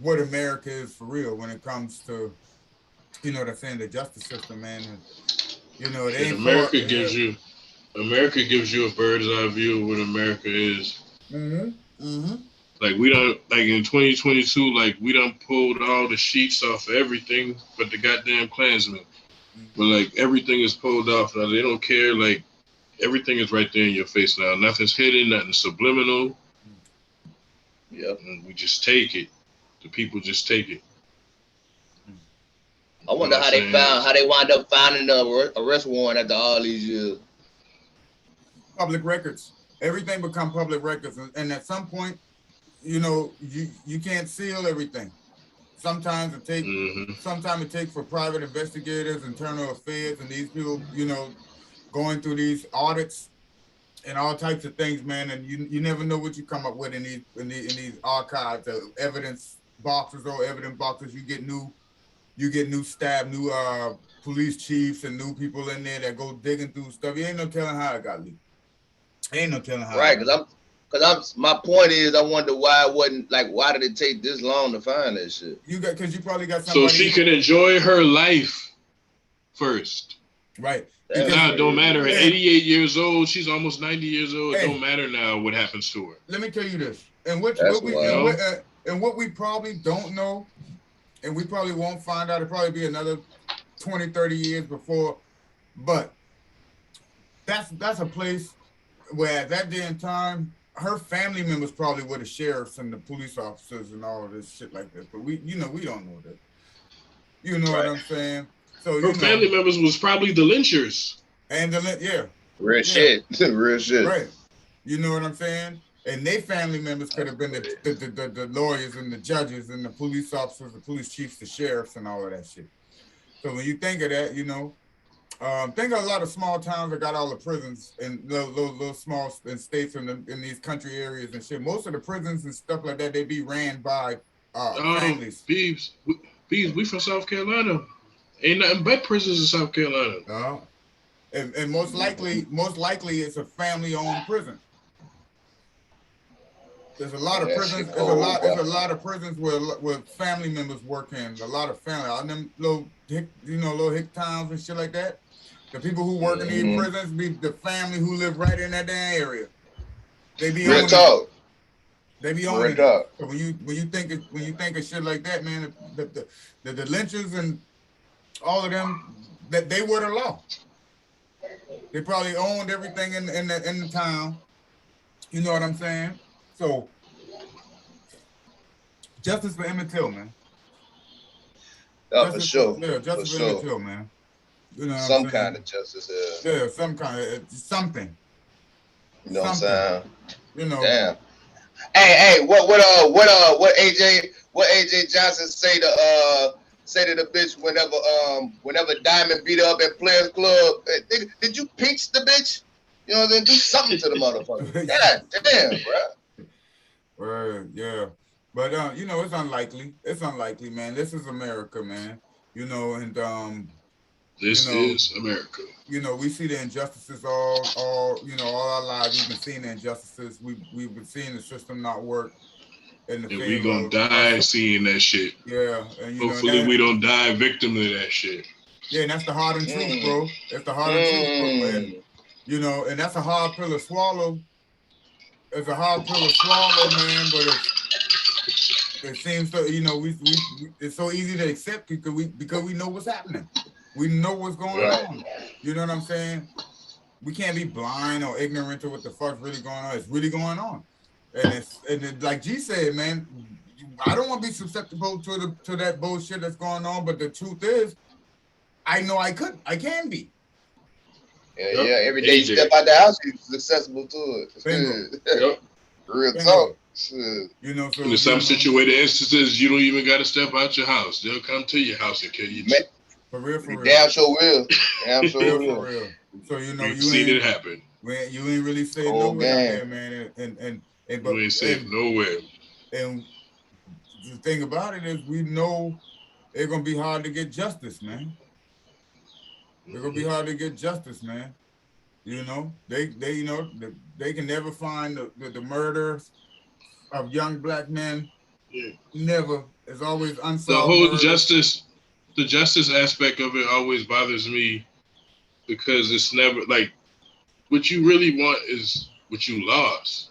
what America is for real when it comes to, you know what I'm saying, the justice system, man. And, you know, America gives you a bird's eye view of what America is. Like we don't, like in 2022, like we done pulled all the sheets off of everything but the goddamn Klansmen. But like everything is pulled off now. They don't care. Like everything is right there in your face now. Nothing's hidden. Nothing's subliminal. Yep. And we just take it. The people just take it. I wonder how they wound up finding the arrest warrant after all these years. Public records. Everything become public records, and at some point, you know, you can't seal everything. Sometimes it takes for private investigators, internal affairs, and these people, you know, going through these audits and all types of things, man. And you never know what you come up with in these archives, evidence boxes or evidence boxes. You get new staff, new police chiefs, and new people in there that go digging through stuff. You ain't no telling how it got leaked. Ain't no telling how. Right, because my point is, I wonder why it wasn't, like, why did it take this long to find that shit? Because you probably got somebody. So she could enjoy her life first. Right. Now it don't matter. At 88 years old, she's almost 90 years old. It don't matter now what happens to her. Let me tell you this. And what we probably don't know, and we probably won't find out, it'll probably be another 20, 30 years before, but that's a place where at that day and time, her family members probably were the sheriffs and the police officers and all of this shit like this. But we don't know that. You know what I'm saying? So her family members was probably the lynchers. And real shit. Real shit. Right. You know what I'm saying? And their family members could have been the lawyers and the judges and the police officers, the police chiefs, the sheriffs, and all of that shit. So when you think of that, you know, think of a lot of small towns that got all the prisons and little small states in these country areas and shit. Most of the prisons and stuff like that, they be ran by families. Beebs, we from South Carolina. Ain't nothing but prisons in South Carolina. And most likely it's a family-owned prison. There's a lot of prisons. There's a lot of prisons where family members work in. A lot of family. All them little hick towns and shit like that. The people who work in these prisons be the family who live right in that damn area. They be owning it. They be owning it. So when you think of shit like that, man, the lynchers and all of them, that they were the law. They probably owned everything in the town. You know what I'm saying? So, justice for Emmett Till, man. For sure. Yeah, justice for Emmett Till, man. You know some kind of justice. Yeah, some kind of something. You know what I'm saying? You know. Damn. Hey, what AJ Johnson say to the bitch whenever Diamond beat her up at Players Club? Did you pinch the bitch? You know what I'm saying? Do something to the motherfucker. God damn, bro. Yeah. But you know, it's unlikely. It's unlikely, man. This is America, man. You know, and this is America. You know, we see the injustices all our lives. We've been seeing the injustices. We've been seeing the system not work. And we gonna die seeing that shit. Yeah. And hopefully we don't die victim to that shit. Yeah, and that's the hard and truth, bro. That's the hard and truth, bro, man. You know, and that's a hard pill to swallow. it's a hard pill to swallow, man. But it seems so. We it's so easy to accept because we know what's happening. We know what's going on. You know what I'm saying? We can't be blind or ignorant to what the fuck's really going on. It's really going on, and it's like G said, man. I don't want to be susceptible to that bullshit that's going on, but the truth is, I know I can be. Yeah. Every day you step out the house, you're accessible to it. Bingo. Real talk. So in some situated instances, you don't even got to step out your house. They'll come to your house and kill you. For real. Damn sure will. Damn sure will. For real. So you've seen it happen. You ain't really safe nowhere out there, man. And you ain't safe nowhere. And the thing about it is, we know it's gonna be hard to get justice, man. It's gonna be hard to get justice, man. They can never find the murders of young black men. Yeah. Never. It's always unsolved. The whole the justice aspect of it always bothers me because it's never like what you really want is what you lost.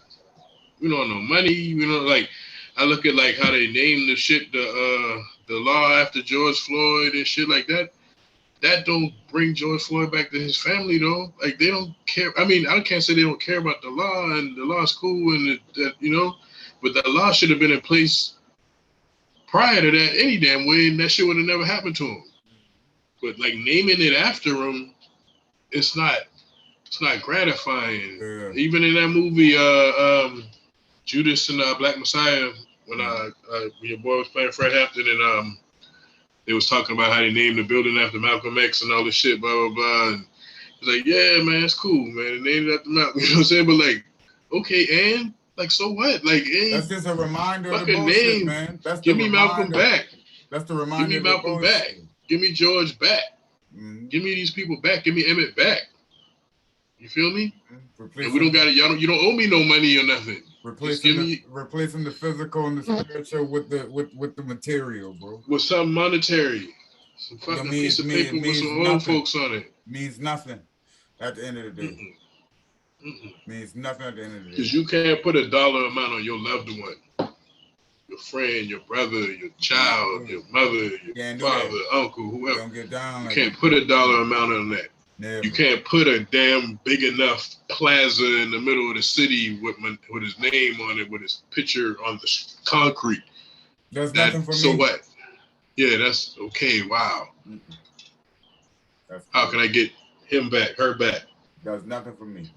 We don't know money. Like I look at like how they named the shit the law after George Floyd and shit like that. That don't bring George Floyd back to his family though. Like they don't care. I mean, I can't say they don't care about the law and the law's cool and but the law should have been in place prior to that any damn way, and that shit would have never happened to him. But like naming it after him, it's not gratifying. Yeah. Even in that movie, Judas and Black Messiah, when your boy was playing Fred Hampton and they was talking about how they named the building after Malcolm X and all this shit, blah, blah, blah. And it's like, yeah, man, it's cool, man. They named it after Malcolm. You know what I'm saying? But like, okay, and like, so what? Like, that's just a reminder of the fucking bullshit, name. Man. That's Give me Malcolm back. That's the reminder. Give me Malcolm back. Give me George back. Mm-hmm. Give me these people back. Give me Emmett back. You feel me? Mm-hmm. And we don't got it. You don't owe me no money or nothing. Replacing the physical and the spiritual with the material, bro. With something monetary. Some fucking piece of paper with some old folks on it. Means nothing at the end of the day. Means nothing at the end of the day. Because you can't put a dollar amount on your loved one. Your friend, your brother, your child, your mother, your father, uncle, whoever. Don't get down. You can't put a dollar amount on that. Never. You can't put a damn big enough plaza in the middle of the city with his name on it, with his picture on the concrete. There's nothing for me. So what? Yeah, that's okay. Wow. How can I get him back, her back? Does nothing for me.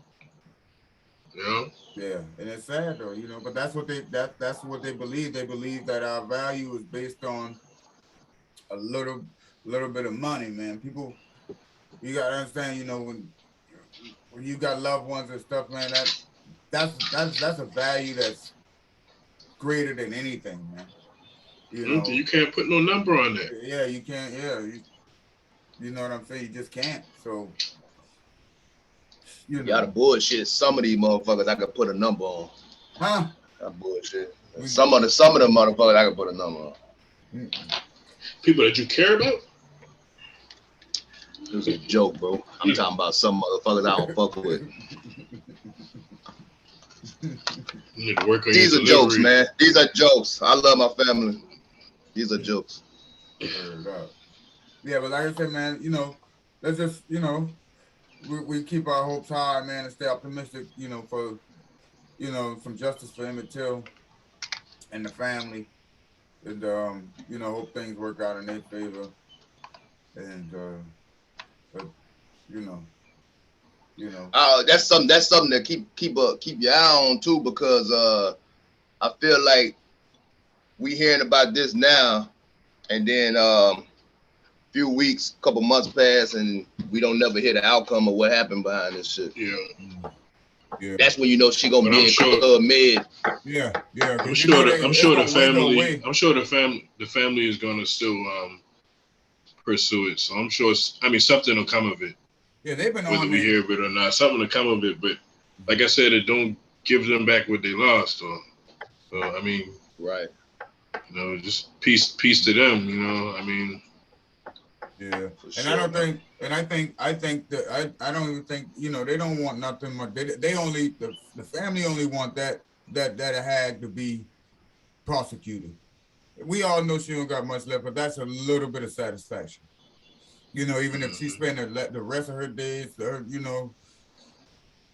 You know? Yeah, and it's sad though, but that's what they believe. They believe that our value is based on a little bit of money, man. People, you gotta understand, when you got loved ones and stuff, man, that's a value that's greater than anything, man. You can't put no number on that. Yeah, you can't. Yeah, you know what I'm saying. You just can't. So. Y'all the bullshit. Some of these motherfuckers I could put a number on. Huh? That bullshit. Some of the motherfuckers I could put a number on. People that you care about? It was a joke, bro. I'm talking about some motherfuckers I don't fuck with. You need to work on These are jokes, man. These are jokes. I love my family. These are jokes. Yeah, but like I said, man, let's just, we keep our hopes high, man, and stay optimistic, for, some justice for Emmett Till and the family, and hope things work out in their favor, and but that's something to keep your eye on too, because I feel like we hearing about this now, and then few weeks, couple months pass, and we don't never hear the outcome of what happened behind this shit. Yeah. That's when she gonna be in Club Med. Yeah. I'm sure the family is gonna still pursue it. So I'm sure something will come of it. Yeah, they've been whether we hear of it or not, something will come of it. But like I said, it don't give them back what they lost. So right. Just peace to them. Yeah, and sure. I don't think, and I think that I don't even think, you know, they don't want nothing much. They only the family only want that hag to be prosecuted. We all know she don't got much left, but that's a little bit of satisfaction. You know, even if she spent the rest of her days, you know,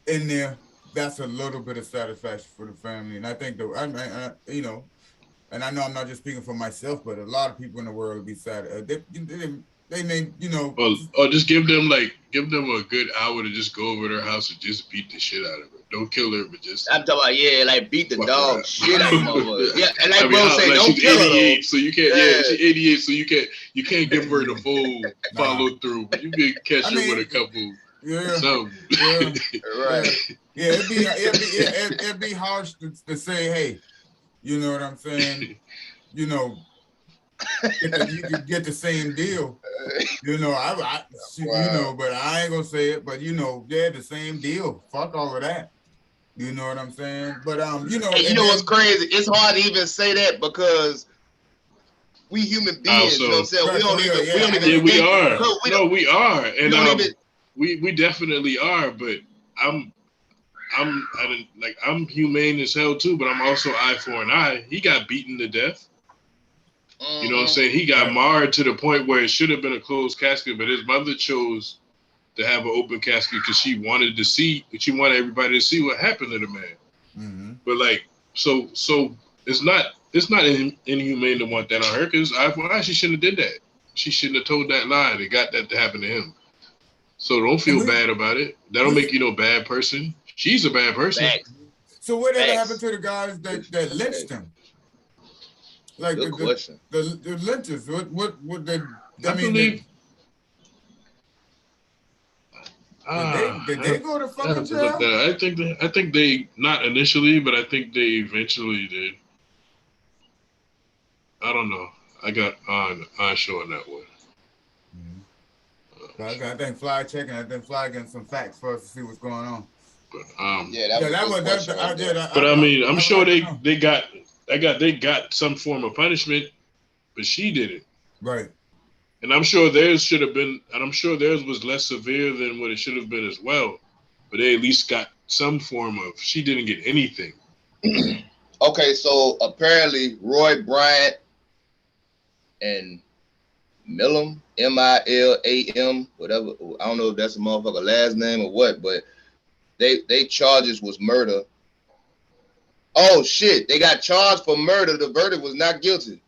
in there, that's a little bit of satisfaction for the family. And I think you know, and I know I'm not just speaking for myself, but a lot of people in the world would be sad. They may, you know, or just give them a good hour to just go over their house and just beat the shit out of her. Don't kill her, but just. I'm talking about like beat the dog shit out of her. Yeah, and like bro say, like don't she's kill 88, her. so you can't. Yeah, she's 88, so you can't give her the full follow through. But you can catch her with a couple. Something. Right. Yeah, it'd be harsh to say, hey, you know what I'm saying? You know, you could get the same deal. You know, you know, but I ain't gonna say it. But you know, yeah, the same deal. Fuck all of that. You know what I'm saying? But you know, hey, you know what's crazy? It's hard to even say that because we human beings. You know what I'm saying? We don't even. We are. No, we are, and we definitely are. But I'm humane as hell too, but I'm also eye for an eye. He got beaten to death. You know what I'm saying? He got marred to the point where it should have been a closed casket, but his mother chose to have an open casket because she wanted everybody to see what happened to the man. Mm-hmm. But like, so it's not inhumane to want that on her because eye for eye, she shouldn't have did that. She shouldn't have told that lie that got that to happen to him. So don't feel bad about it. That don't make you no bad person. She's a bad person. Facts. So whatever happened to the guys that lynched him? Like good question. The lynchers. What they? I believe. Did they go to fucking jail? I think they not initially, but I think they eventually did. I don't know. I got on show on that one. I think Fly checking. I think Fly getting some facts for us to see what's going on. But that But I mean, I'm sure they got some form of punishment, but she didn't. Right. And I'm sure theirs should have been, and I'm sure theirs was less severe than what it should have been as well. But they at least got some form of. She didn't get anything. Okay, so apparently Roy Bryant and Millam, Milam, whatever. I don't know if that's a motherfucker last name or what, but they charges was murder. Oh shit, they got charged for murder. The verdict was not guilty.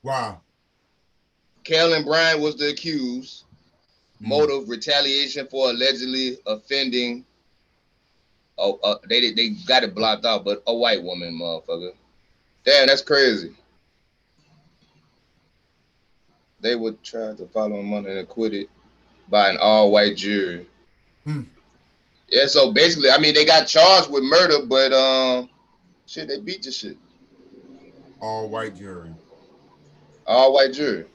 Wow. Kellen Bryant was the accused. Motive, retaliation for allegedly offending. They got it blocked out, but a white woman, motherfucker. Damn, that's crazy. They were trying to follow him under and acquitted by an all-white jury. Yeah, so basically, I mean, they got charged with murder, but shit, they beat the shit. All-white jury. All-white jury.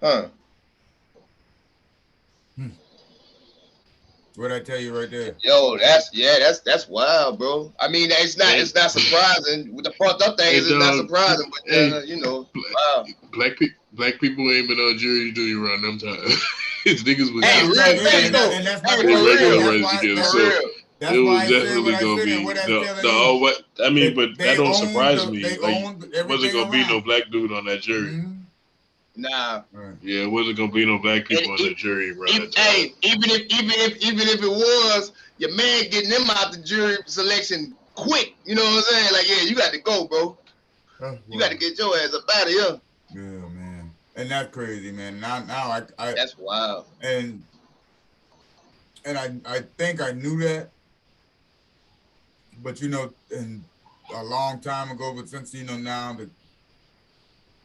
Huh. What I tell you right there? Yo, that's wild, bro. I mean, it's not surprising. With the fucked up thing, it's not surprising, but you know, wow. Black people ain't been on jury duty around them times. His niggas was and that's why it was definitely gonna be the all white. I mean, but that don't surprise me. Like, wasn't gonna be no black dude on that jury. Nah. Yeah, it wasn't gonna be no black people on the jury around that time. Hey, even if it was, your man getting them out the jury selection quick. You know what I'm saying? Like, yeah, you got to go, bro. You got to get your ass up out of here. Yeah, man. And that's crazy, man. Now I that's wild. And I think I knew that, but you know, and a long time ago. But since you know now that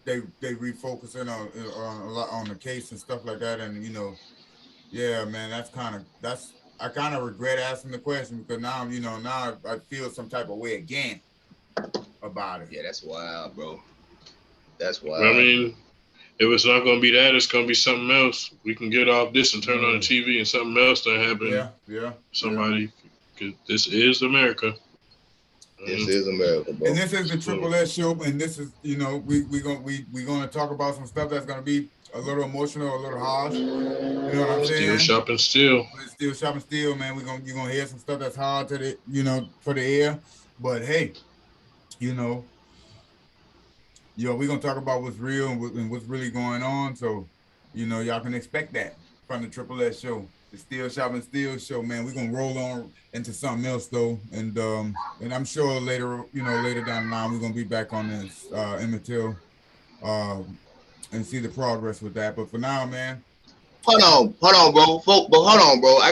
they refocusing on the case and stuff like that, and you know, yeah, man, I kind of regret asking the question because now you know I feel some type of way again about it. Yeah, that's wild, bro. That's wild. I mean, if it's not gonna be that, it's gonna be something else. We can get off this and turn on the TV and something else that happen. Yeah. Somebody, because this is America. This is America, bro. And this is the Triple S show, and this is, you know, we're gonna talk about some stuff that's gonna be a little emotional, a little harsh. You know what I'm Still saying? shopping still. But it's still shopping still, man. You're gonna hear some stuff that's hard to the, for the ear. But hey, you know, we're gonna talk about what's real and what's really going on. So, y'all can expect that from the Triple S show. The Still Shopping Still show, man. We're gonna roll on into something else though. And I'm sure later down the line, we're gonna be back on this Emmett Till and see the progress with that. But for now, man. Hold on, bro. But hold on, bro. I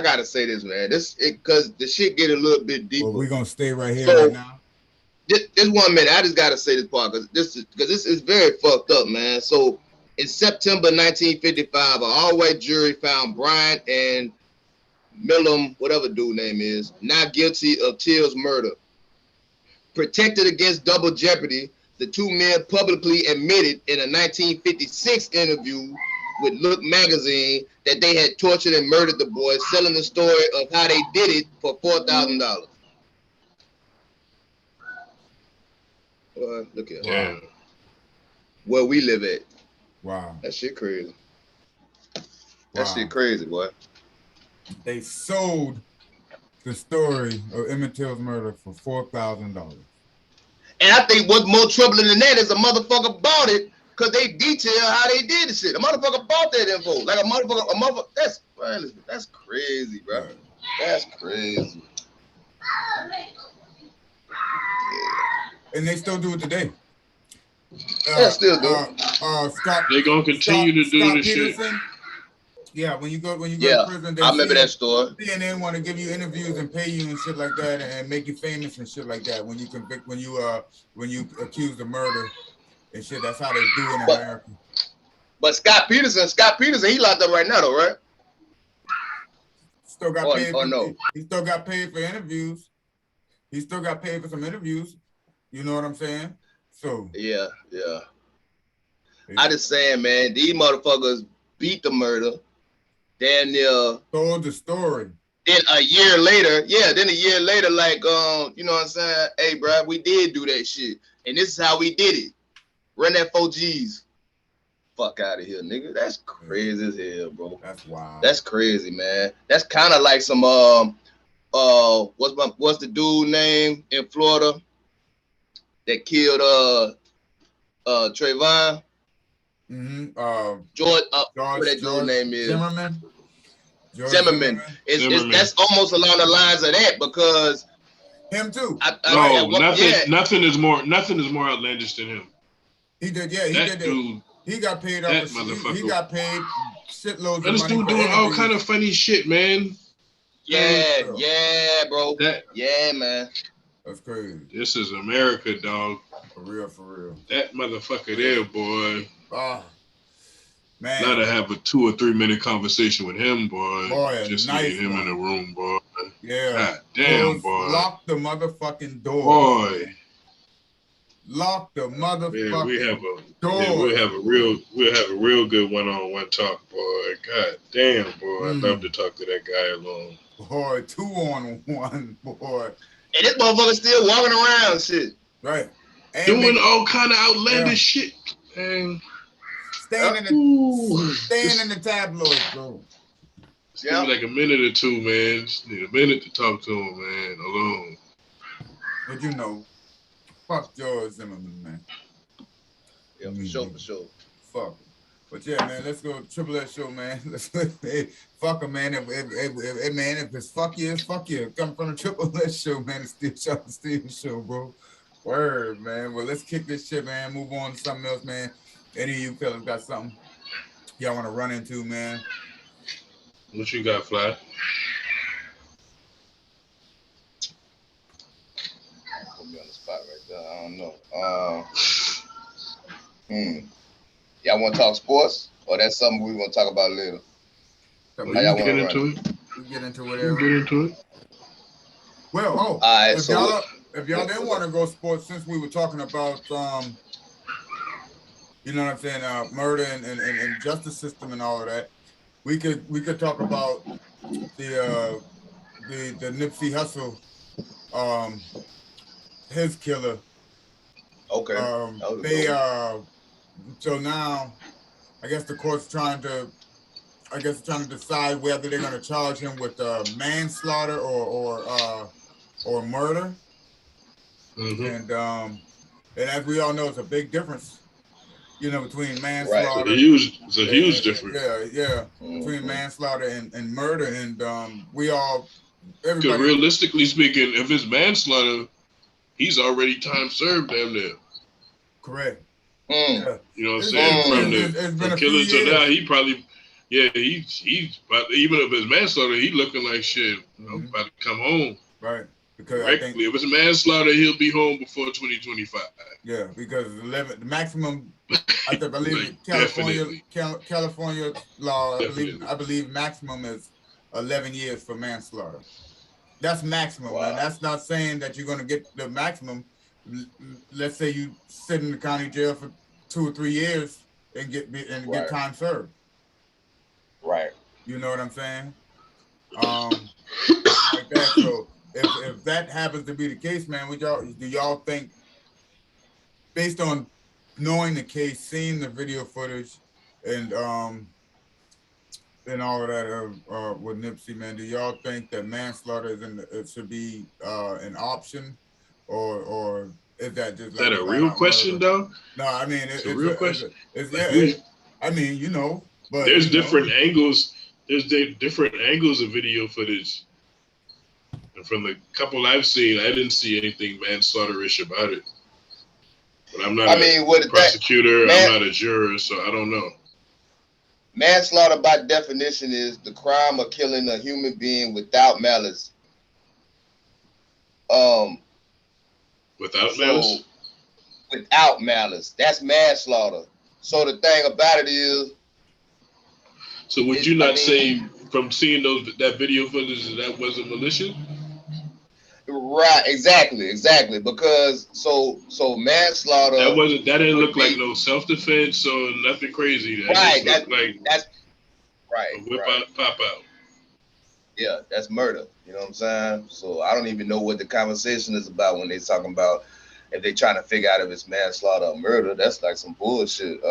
gotta say this, man. Cause the shit get a little bit deeper. Well, we're gonna stay right here right now. Just 1 minute. I just gotta say this part because this is very fucked up, man. So in September 1955, an all-white jury found Bryant and Millum, whatever dude name is, not guilty of Till's murder. Protected against double jeopardy, the two men publicly admitted in a 1956 interview with Look magazine that they had tortured and murdered the boy, selling the story of how they did it for $4,000. Well, look at where we live at. Wow. That shit crazy. That shit crazy, boy. They sold the story of Emmett Till's murder for $4,000. And I think what's more troubling than that is a motherfucker bought it because they detail how they did the shit. A motherfucker bought that info. Like a motherfucker, that's crazy, bro. That's crazy. And they still do it today. Still do. Scott. They gonna continue to do this shit. Yeah, when you go to prison, I remember that story. CNN want to give you interviews and pay you and shit like that, and make you famous and shit like that. When you accuse of murder and shit, that's how they do in America. But Scott Peterson, he locked up right now, though, right? Still got paid. No. He still got paid for interviews. He still got paid for some interviews. You know what I'm saying? So yeah. I just saying, man, these motherfuckers beat the murder. Damn near told the story. Then a year later, like, you know what I'm saying? Hey, bro, we did do that shit, and this is how we did it. Run that 4Gs. Fuck out of here, nigga. That's crazy as hell, bro. That's wild. That's crazy, man. That's kind of like some what's the dude name in Florida that killed Trayvon? George, what that dude name is? Zimmerman. That's almost along the lines of that because him too. Nothing is more outlandish than him. He did, yeah. He did. Dude, he got paid off. He got paid shitloads of money. This dude doing all kind of funny shit, man. Yeah, bro. Man. That's crazy. This is America, dog. For real. That motherfucker there, boy. Man. Not to have a 2 or 3 minute conversation with him, boy. Just nice get him in the room, boy. Yeah. God damn, boy. Lock the motherfucking door. Boy. Lock the motherfucking door. We'll have a real good one-on-one talk, boy. God damn, boy. I'd love to talk to that guy alone. Boy, 2-on-1, boy. And this motherfucker still walking around shit. Right. And doing all kind of outlandish shit. And staying in the tabloids, bro. Give me like a minute or two, man. Just need a minute to talk to him, man, alone. But fuck George Zimmerman, man. Yeah, for sure. Fuck. But yeah, man, let's go Triple S show, man. Fuck him, man. If it's fuck you, it's fuck you. Come from the Triple S show, man. It's Still Shopping Still show, bro. Word, man. Well, let's kick this shit, man. Move on to something else, man. Any of you fellas got something y'all want to run into, man? What you got, Fly? Put me on the spot right there. I don't know. Y'all want to talk sports, or that's something we want to talk about later? We can get into it. We get into whatever. Get into it. Well, all right. If y'all didn't want to go sports, since we were talking about you know what I'm saying, murder and justice system and all of that, we could talk about the Nipsey Hussle, his killer. Okay. So now I guess the court's trying to decide whether they're going to charge him with manslaughter or murder. And as we all know, it's a big difference, between manslaughter. It's a huge difference. Yeah, between manslaughter and murder. And everybody. Because realistically speaking, if it's manslaughter, he's already time served damn near. Correct. Yeah. You know what I'm saying? From killing to now, he probably, he's about, even if it's manslaughter, he looking like shit. I'm about to come home. Right. Because correctly, if it's manslaughter, he'll be home before 2025. Yeah, because the maximum, I believe California law, I believe maximum is 11 years for manslaughter. That's maximum, man. That's not saying that you're going to get the maximum. Let's say you sit in the county jail for 2 or 3 years and get time served. Right. You know what I'm saying? Like that. So if that happens to be the case, man, do y'all think, based on knowing the case, seeing the video footage, and all of that with Nipsey, man, do y'all think that manslaughter should be an option, or is that just a real question though? No, I mean it's a real question. I mean, but there's different angles. There's different angles of video footage. And from the couple I've seen, I didn't see anything manslaughter-ish about it. But I'm not a prosecutor, I'm not a juror, so I don't know. Manslaughter, by definition, is the crime of killing a human being without malice. Without malice? Without malice. That's manslaughter. So the thing about it is... So would you not say, from seeing that video footage, that wasn't malicious? Right, exactly. Because so manslaughter. That didn't look like no self-defense or nothing crazy. That's right. A whip out, pop out. Yeah, that's murder. You know what I'm saying? So I don't even know what the conversation is about when they're talking about if they're trying to figure out if it's manslaughter or murder. That's like some bullshit.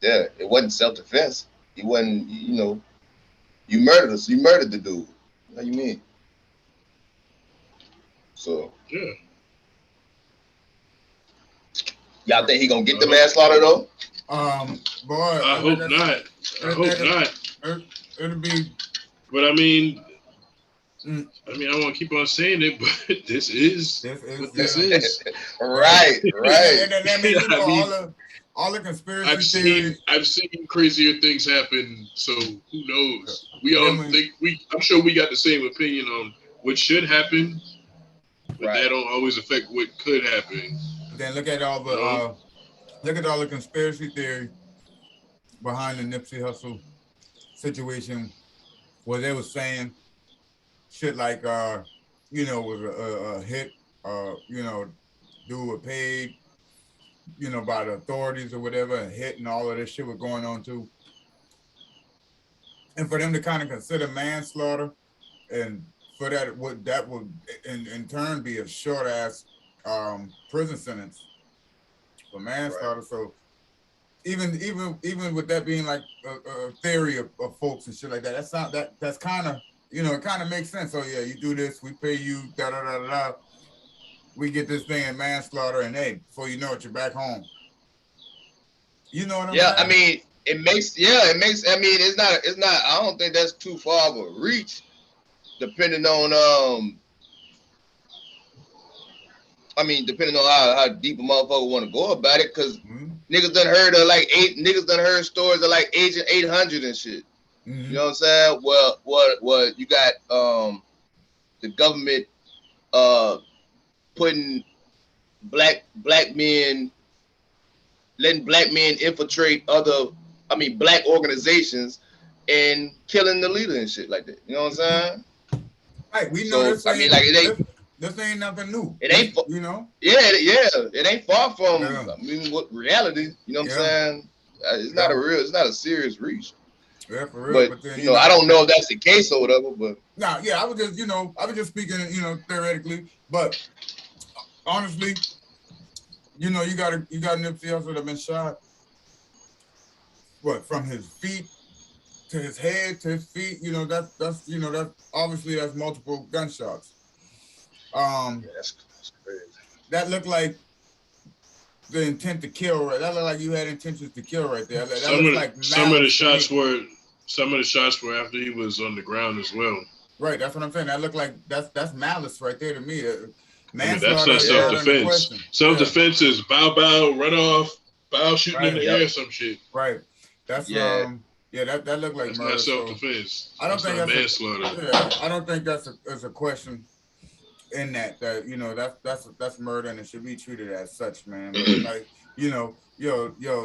It wasn't self-defense. He wasn't. You murdered us. You murdered the dude. What do you mean? So yeah. Y'all think he gonna get the manslaughter though? Boy, I hope not. I hope not. It'll be. But I mean, I want to keep on saying it, but this is what this is. Right. And all the conspiracy theories. I've seen crazier things happen. So who knows? I'm sure we got the same opinion on what should happen, but that don't always affect what could happen. Then look at all the conspiracy theory behind the Nipsey Hussle situation, where they were saying shit like was a hit, dude was paid, by the authorities or whatever, a hit, and all of this shit was going on too. And for them to kind of consider manslaughter, and for that would in turn be a short ass prison sentence for manslaughter. Right. So even with that being like a theory of folks and shit like that, that's kind of, it kind of makes sense. So yeah, you do this, we pay you, we get this thing in manslaughter, and hey, before you know it, you're back home. You know what I'm saying? Yeah, I mean, it makes. I mean, it's not. I don't think that's too far of a reach, depending on depending on how deep a motherfucker want to go about it, because niggas done heard stories of like Agent 800 and shit. You know what I'm saying? Well, what you got the government putting black men, letting black men infiltrate black organizations and killing the leader and shit like that. You know what I'm saying? Right, we know this. This ain't nothing new. It ain't, Yeah, it ain't far from what reality. You know what I'm saying? It's not a serious reach. Yeah, for real. But then, I don't know if that's the case or whatever. But I was just speaking, theoretically. But honestly, you got Nipsey Hussle that been shot. what, from his feet to his head to his feet. You know, that's obviously that's multiple gunshots. Yeah, that's crazy. That looked like the intent to kill. Right, that looked like you had intentions to kill right there. That Some looks of like some of the malice to me. shots were after he was on the ground as well. Right, that's what I'm saying. That looked like that's malice right there to me. I mean, that's not Manslaughter is not in the self-defense. question. Self-defense is bow, run off, bow, shooting in the Right. air, some shit. Right. That's Yeah. that looked like That's murder. not So self-defense. I don't think not that's manslaughter. I don't think that's a question in that you know that's murder and it should be treated as such, man. But like, you know,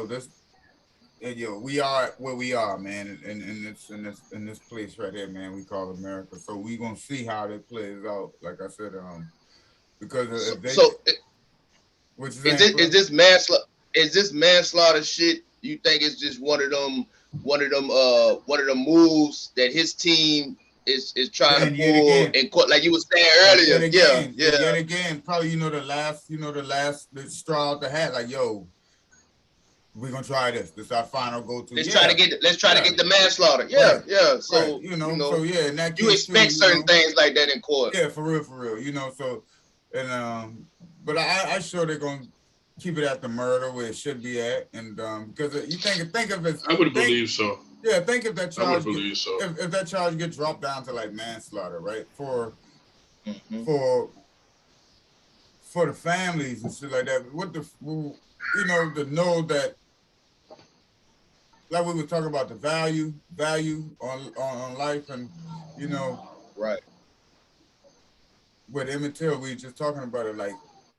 this we are where we are, man, in this place right here, man. We call America. So we gonna see how that plays out. Like I said, because if they, which is this manslaughter? Is this manslaughter shit? You think it's just one of them moves that his team is trying to pull in court, like you were saying earlier? Yet again, probably the last straw out the hat. Like, yo, we're gonna try this. This is our final go-to. Let's try to get the manslaughter. Yeah, right. yeah. So right. So yeah, in that case, you expect certain things like that in court. Yeah, for real. So and but I sure they're gonna keep it at the murder where it should be at, and because you think of it. I would believe so. Yeah, think if that charge. I would believe so. If that charge gets dropped down to like manslaughter, right? For the families and shit like that. What the to know that. Like we were talking about the value on life, and right. With Emmett Till, we were just talking about it. Like,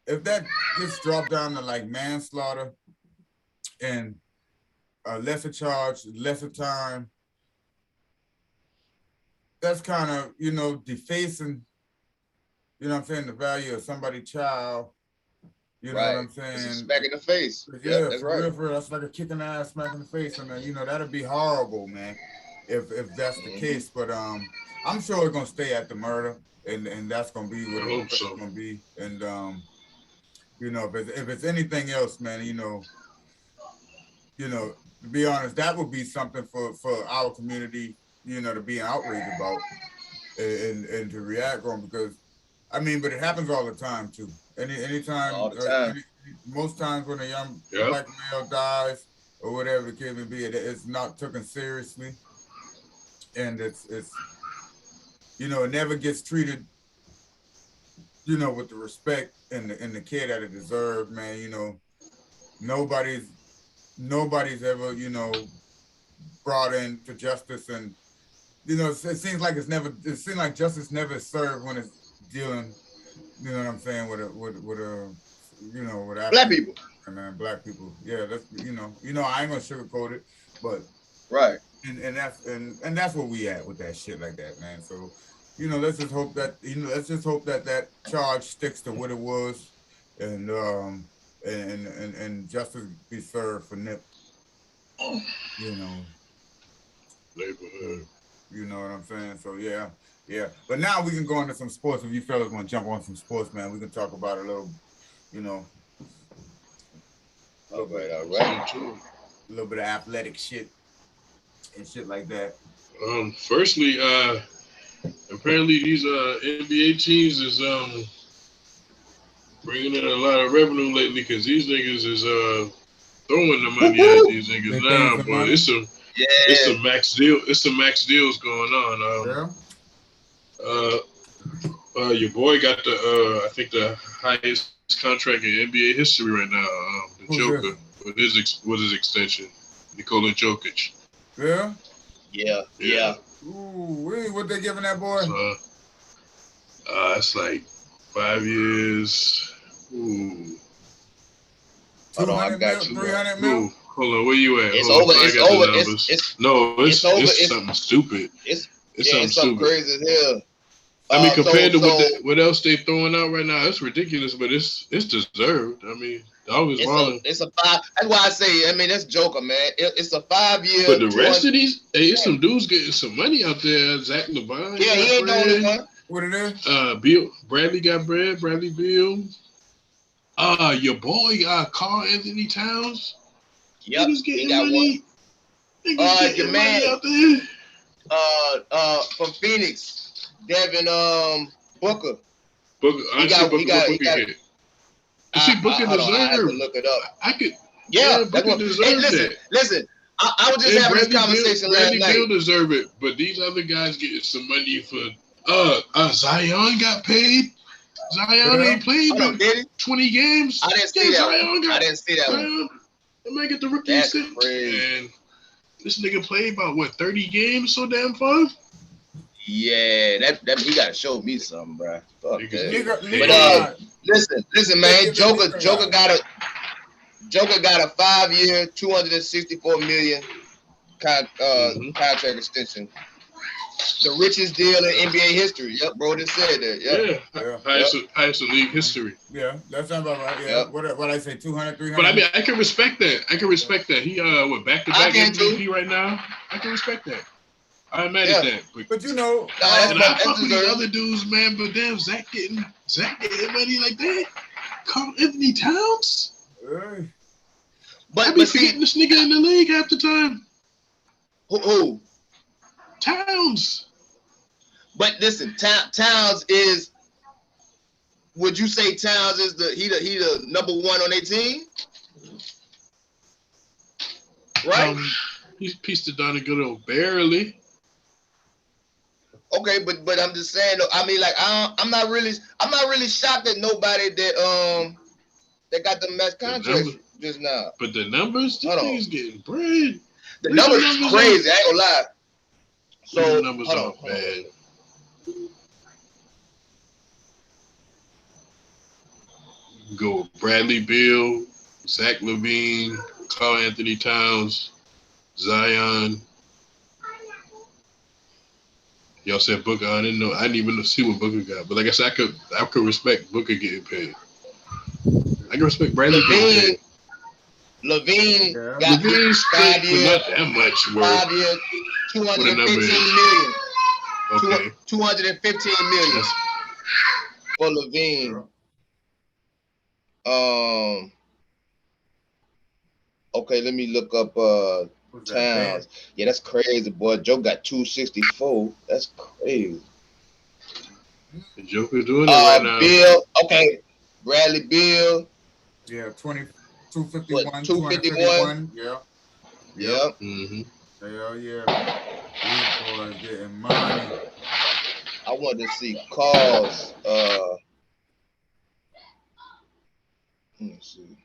if that gets dropped down to like manslaughter and a lesser charge, lesser time, that's kind of defacing. You know what I'm saying? The value of somebody's child. You know what I'm saying? It's a smack in the face. Yeah, that's for right. real. That's like a kick in the ass, smack in the face, and that'd be horrible, man. If that's the case, but I'm sure it's gonna stay at the murder, and that's gonna be what it's gonna be. And if it's anything else, man, to be honest, that would be something for our community, to be outraged about and to react on, because but it happens all the time too. Anytime, all the time. Most times when a young black male dies or whatever the case may be, it's not taken seriously, and it's it never gets treated, with the respect and the care that it deserves, man. Nobody's ever brought in to justice, and it seems like justice never served when it's dealing. You know what I'm saying? With black people. Man, black people. Yeah, that's I ain't gonna sugarcoat it, but right. And that's where we at with that shit like that, man. So, let's just hope that that charge sticks to what it was, and justice be served for Nip. Neighborhood. You know what I'm saying? So yeah. But now we can go into some sports. If you fellas want to jump on some sports, man, we can talk about a little, All right. A little bit of athletic shit and shit like that. Firstly, apparently these NBA teams is bringing in a lot of revenue lately, because these niggas is throwing the money at these niggas now, boy. It's some max deal. It's some max deals going on. Your boy got I think the highest contract in NBA history right now. The Joker with his extension, Nikola Jokic. Yeah. Yeah. Ooh, what they giving that boy? It's like 5 years. Ooh. Hold on, I got you. 300 mil. Hold on, where you at? It's over. It's something stupid. It's something stupid. Crazy as hell. Compared to what else they throwing out right now, it's ridiculous, but it's deserved. It's a 5. That's why I say, that's Joker, man. It's a 5 year. But the rest of these, some dudes getting some money out there. Zach LaVine. Yeah, he ain't the only one. What it is? Bradley got bread. Bradley Beal. Your boy, Carl Anthony Towns. Yep, He was getting got money. Your man out there. From Phoenix, Devin Booker. Booker. I see Booker. You see, Booker hold on, I have to deserve. look it up. I could. Yeah, Booker deserves that. Listen. I was just having this conversation last night. Beal deserve it, but these other guys getting some money for. Zion got paid. Zion ain't played but 20 games. I didn't see that. I didn't see that one. They might get the rookie extension. And this nigga played about 30 games so damn far. Yeah, that he gotta show me something, bro. Fuck that. Nigga, listen, man. Joker got a 5-year, $264 million contract extension. The richest deal in NBA history. Yep, bro, just said that. Yeah. Highest in league history. Yeah, that sounds about right. Yeah. Yep. What I say, 200, 300? But I mean, I can respect that. He back-to-back MVP right now. I can respect that. I'm mad at that. But you know, and I fuck with these other dudes, man. But damn, Zach getting money like that. Carl Anthony Towns. But I be forgetting this nigga in the league half the time. Who? Towns. But listen, Towns is. Would you say Towns is the number one on their team? Right. He's pieced it down a good old barely. Okay, but I'm just saying. I mean, like I'm not really shocked at nobody that got the max contract just now. But the numbers, this thing's getting bread. The numbers is crazy. I ain't gonna lie. So the numbers are bad. Go Bradley Beal, Zach LaVine, Carl Anthony Towns, Zion. Y'all said Booker. I didn't even see what Booker got. But like I said, I could respect Booker getting paid. I can respect Bradley getting paid. LaVine got 5 years, not that much worth. 5 years, $215 million. Okay. $215 million for LaVine. Okay, let me look up Towns. Yeah, that's crazy, boy. Joe got 264. That's crazy. The Joker's doing it right now. Bill, okay. Bradley Beal. Yeah, 251. 251. Yeah. Yep. Mm-hmm. Hell yeah. These boys getting money. I want to see Carl's. Let me see.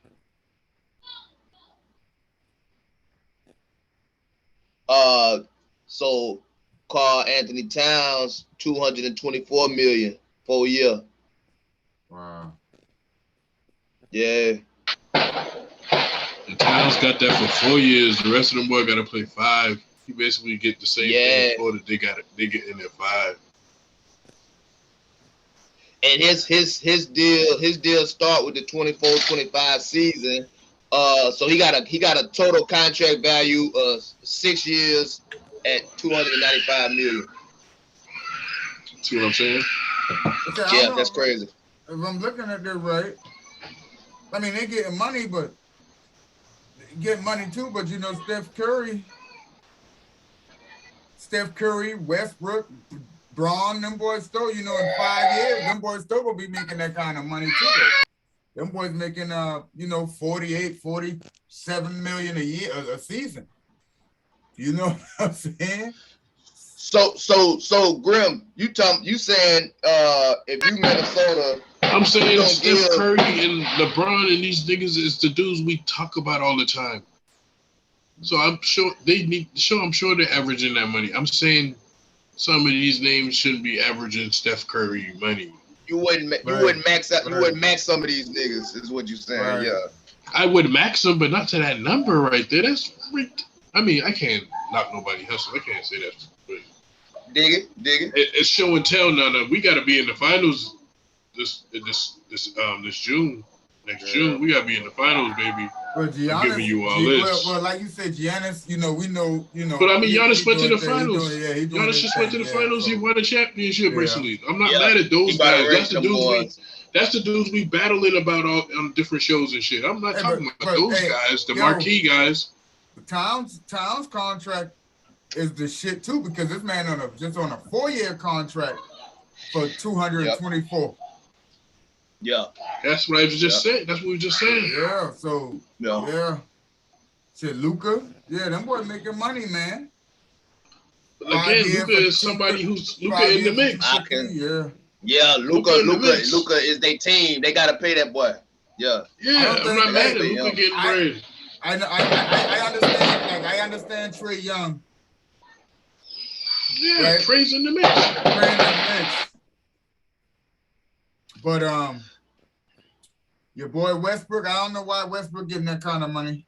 So Carl Anthony Towns, $224 million for a year. Wow. Yeah. The Towns got that for 4 years. The rest of them boy got to play 5. You basically get the same thing for that they get in there 5. And his deal start with the 24-25 season. So he got a total contract value of 6 years at $295 million. See what I'm saying? Okay, yeah, that's crazy. If I'm looking at this right, I mean, they getting money, but getting money too. But you know, Steph Curry, Westbrook, Braun, them boys still, you know, in 5 years, them boys still gonna be making that kind of money too. Though. Them boys making 48, 47 million a year, a season. You know what I'm saying? So Grim, you saying if you Minnesota, I'm saying Steph Curry and LeBron and these niggas is the dudes we talk about all the time. So I'm sure I'm sure they're averaging that money. I'm saying some of these names shouldn't be averaging Steph Curry money. You wouldn't max out. Right. You wouldn't max some of these niggas. Is what you're saying? Right. Yeah. I would max them, but not to that number right there. I mean, I can't knock nobody hustle. I can't say that. But dig it. It's show and tell now. We got to be in the finals this June. Next June, we got to be in the finals, baby. But Giannis, I'm giving you all this. Well, like you said, Giannis, we know. But I mean, Giannis went to the finals. Giannis just went to the finals. He won a championship recently. I'm not mad at those guys. That's the dudes we battling about on different shows and shit. I'm not talking about those guys, the marquee guys. Towns contract is the shit too, because this man on a 4-year contract for 224. Yeah. That's what I was just saying. That's what we were just saying. Yeah. So yeah. Shit, Luka. Yeah, them boys making money, man. But again, Luka is somebody who's Luka in the mix. Yeah, Luka is their team. They gotta pay that boy. Yeah. Yeah, I'm not mad at Luka getting bread. I understand. Like, I understand Trae Young. Yeah, right? Trae's in the mix. But your boy Westbrook, I don't know why Westbrook getting that kind of money.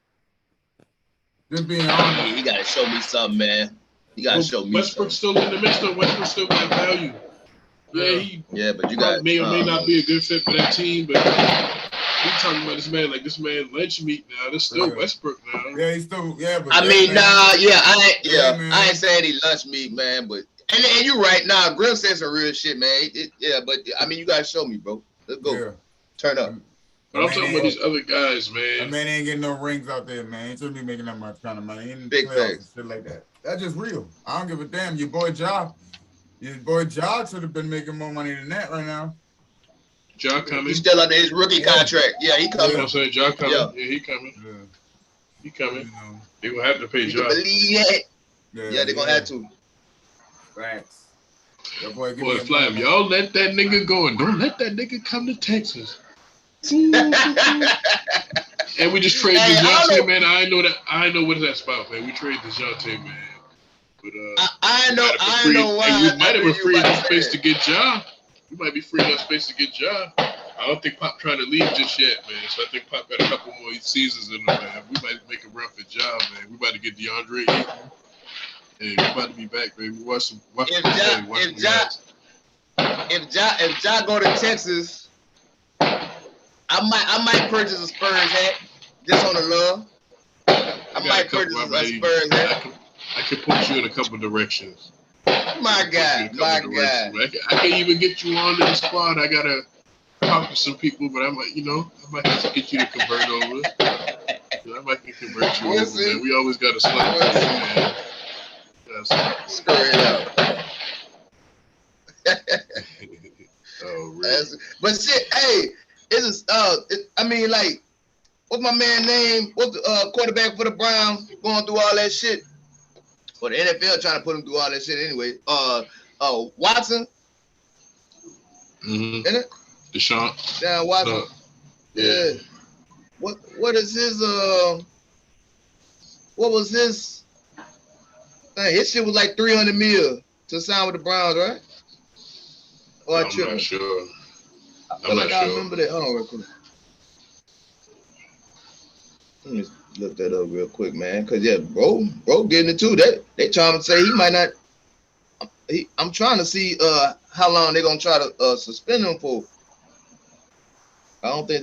Just being honest. He gotta show me something, man. He gotta show me Westbrook's still in the mix, though. Westbrook still got value. Yeah, but you got may or may not be a good fit for that team, but we talking about this man like this man lunch meat now. This still Westbrook now. Yeah, he's still but I mean, I ain't saying he lunch meat, man, but and you're right. Nah, Grill said some real shit, man. But I mean, you gotta show me, bro. Let's go. Yeah. Turn up. But I'm talking about these other guys, man. That man ain't getting no rings out there, man. He shouldn't be making that much kind of money. Big facts. Shit like that. That's just real. I don't give a damn. Your boy Ja should have been making more money than that right now. Ja coming. He's still under his rookie contract. Yeah, he coming. You know what I'm saying? Ja coming. Yeah, he coming. Yeah. He coming. You know. They're going to have to pay Ja. Believe it. Yeah, they're going to have to. Facts. Boy, Flav, y'all let that nigga go and don't let that nigga come to Texas. And we just trade DeJounte, man. I know what that's about, man. We trade DeJounte, man. But I know why. And we might have been freeing up space to get Ja. We might be freeing up space to get Ja. I don't think Pop trying to leave just yet, man. So I think Pop got a couple more seasons in him, man. We might make a run for Ja, man. We about to get DeAndre Ayton. Hey, we about to be back, baby. If Ja go to Texas, I might purchase a Spurs hat just on the love. I might purchase a Spurs hat. I can put you in a couple directions. My God. I can even get you on the squad. I gotta talk to some people, but I might have to get you to convert over. I might convert you over, man. We always got to select, man. Screw it up. Oh, really? But shit, hey, I mean, like, what's my man name? What's the quarterback for the Browns going through all that shit? Well, the NFL trying to put him through all that shit anyway. Watson. Mm-hmm. Isn't it? Deshaun Watson. No. Yeah. What is his what was his thing? His shit was like $300 million to sign with the Browns, right? Or I'm not sure. I remember that. Hold on real quick. Let me look that up real quick, man. Cause bro getting it too. They trying to say he might not. I'm trying to see how long they're gonna try to suspend him for. I don't think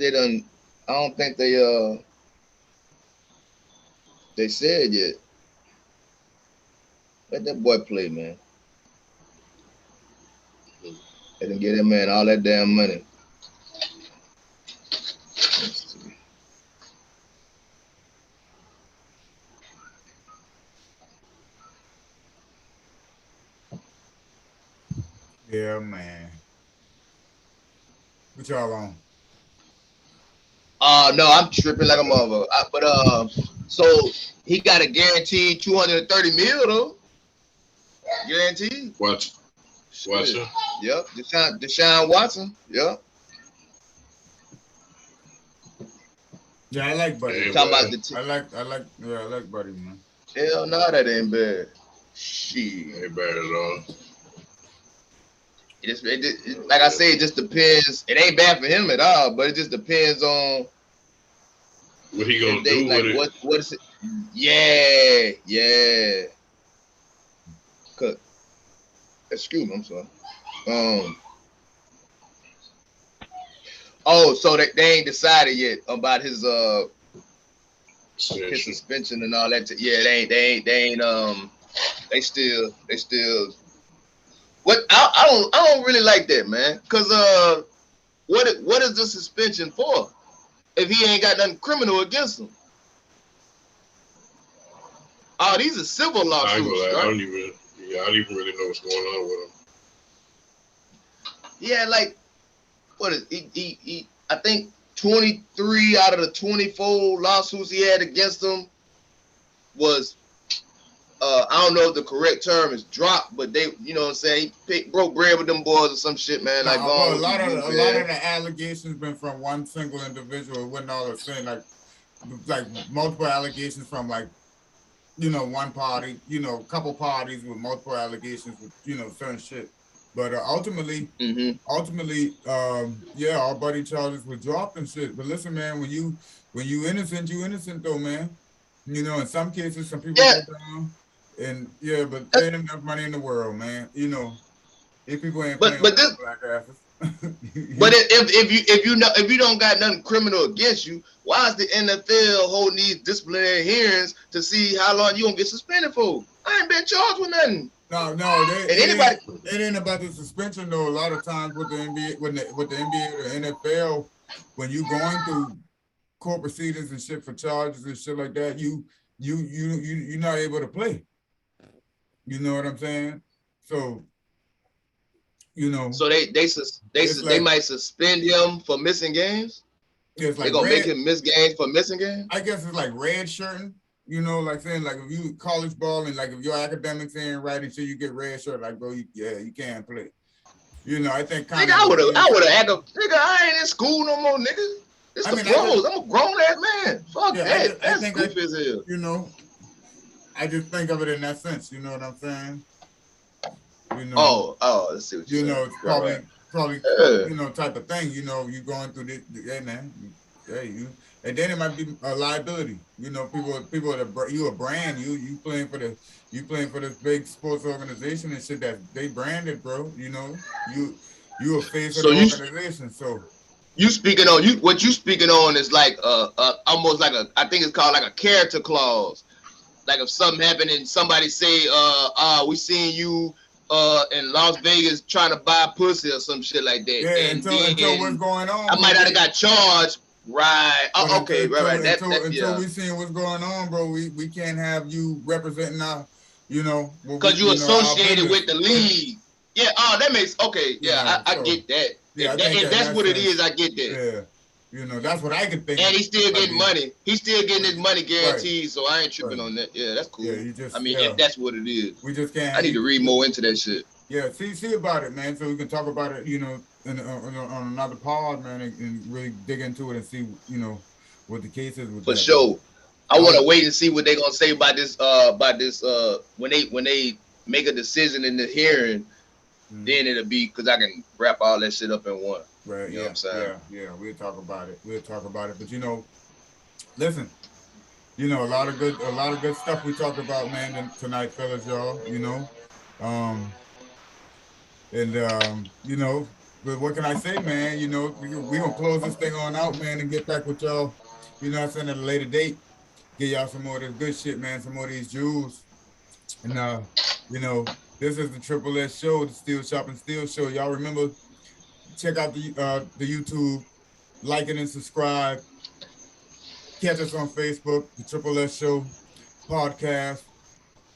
they said yet. Let that boy play, man. They didn't get that man all that damn money. Yeah, man. What y'all on? No, I'm tripping like a mother. But so he got a guaranteed $230 million though. Guaranteed. Watson. Yep. Deshaun Watson. Yep. Yeah, I like Buddy. Talking about I like Buddy, man. Hell no, that ain't bad. Shit. Ain't bad at all. It like I say, it just depends. It ain't bad for him at all, but it just depends on what he gonna do with it. What is it? Yeah. Excuse me, I'm sorry. So they ain't decided yet about his suspension and all that. Yeah, they ain't. They still. What I don't really like that, man. Cause what is the suspension for if he ain't got nothing criminal against him? Oh, these are civil lawsuits. I right? don't even really know what's going on with him. Yeah, like what is he? I think 23 out of the 24 lawsuits he had against him was I don't know if the correct term is dropped, but they, you know what I'm saying, he broke bread with them boys or some shit, man. Like, well, a lot of the allegations been from one single individual. It wasn't all the same, like multiple allegations from like, you know, one party, you know, a couple parties with multiple allegations with, you know, certain shit. But ultimately, yeah, our buddy charges were dropped and shit. But listen, man, when you innocent, you innocent though, man. You know, in some cases, some people go down, and yeah, but there ain't enough money in the world, man. You know, if people ain't playing with this, black asses. But if you don't got nothing criminal against you, why is the NFL holding these disciplinary hearings to see how long you gonna get suspended for? I ain't been charged with nothing. No, it ain't about the suspension though. A lot of times with the NBA, with the NBA or the NFL, when you going through court proceedings and shit for charges and shit like that, you're not able to play. You know what I'm saying? So, you know. So they might suspend him for missing games. It's like they're gonna make him miss games for missing games. I guess it's like red shirting. You know, like saying like if you college ball and like if your academics ain't right until you get red shirt, like bro, you can't play. You know, I think kind of. I would have acted. Nigga, I ain't in school no more, nigga. It's the pros. I'm a grown ass man. Fuck that. That's stupid as hell. You know, I just think of it in that sense. You know what I'm saying? You know. Oh, let's see what you know. It's probably you know, type of thing. You know, you going through this, hey man, and then it might be a liability. You know, people are you a brand, you playing for this big sports organization and shit that they branded, bro. You know, you a face of the organization. So you speaking on what you speaking on is like almost like I think it's called like a character clause. Like if something happened and somebody say, we seen you in Las Vegas trying to buy pussy or some shit like that. Yeah, until what's going on. I might not have got charged. Right. Oh, okay. Right. Until we seeing what's going on, bro, we can't have you representing our, you know, because you associated with the league. Yeah. Oh, that makes okay. Yeah, I get that. Yeah, if that's what it is, I get that. Yeah. You know, that's what I could think. And he's still getting money. He's still getting his money guaranteed, right. So I ain't tripping on that. Yeah, that's cool. Yeah, if that's what it is. We just can't. I need to read more into that shit. Yeah, see about it, man. So we can talk about it, you know, on another pod, man, and really dig into it and see, you know, what the case is with For sure. I want to wait and see what they're gonna say about this. When they make a decision in the hearing, then it'll be because I can wrap all that shit up in one. Right. You know what I'm saying? Yeah. We'll talk about it. But you know, listen, you know, a lot of good stuff we talked about, man, tonight, fellas, y'all. You know, you know, but what can I say, man? You know, we gonna close this thing on out, man, and get back with y'all. You know what I'm saying, at a later date. Get y'all some more of this good shit, man. Some more of these jewels. And you know, this is the Triple S show, the Steel Shop and Steel show. Y'all remember? Check out the YouTube, like it and subscribe. Catch us on Facebook, the Triple S Show podcast.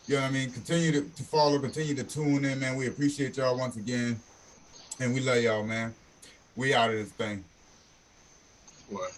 You know what I mean? Continue to follow, continue to tune in, man. We appreciate y'all once again. And we love y'all, man. We out of this thing. What?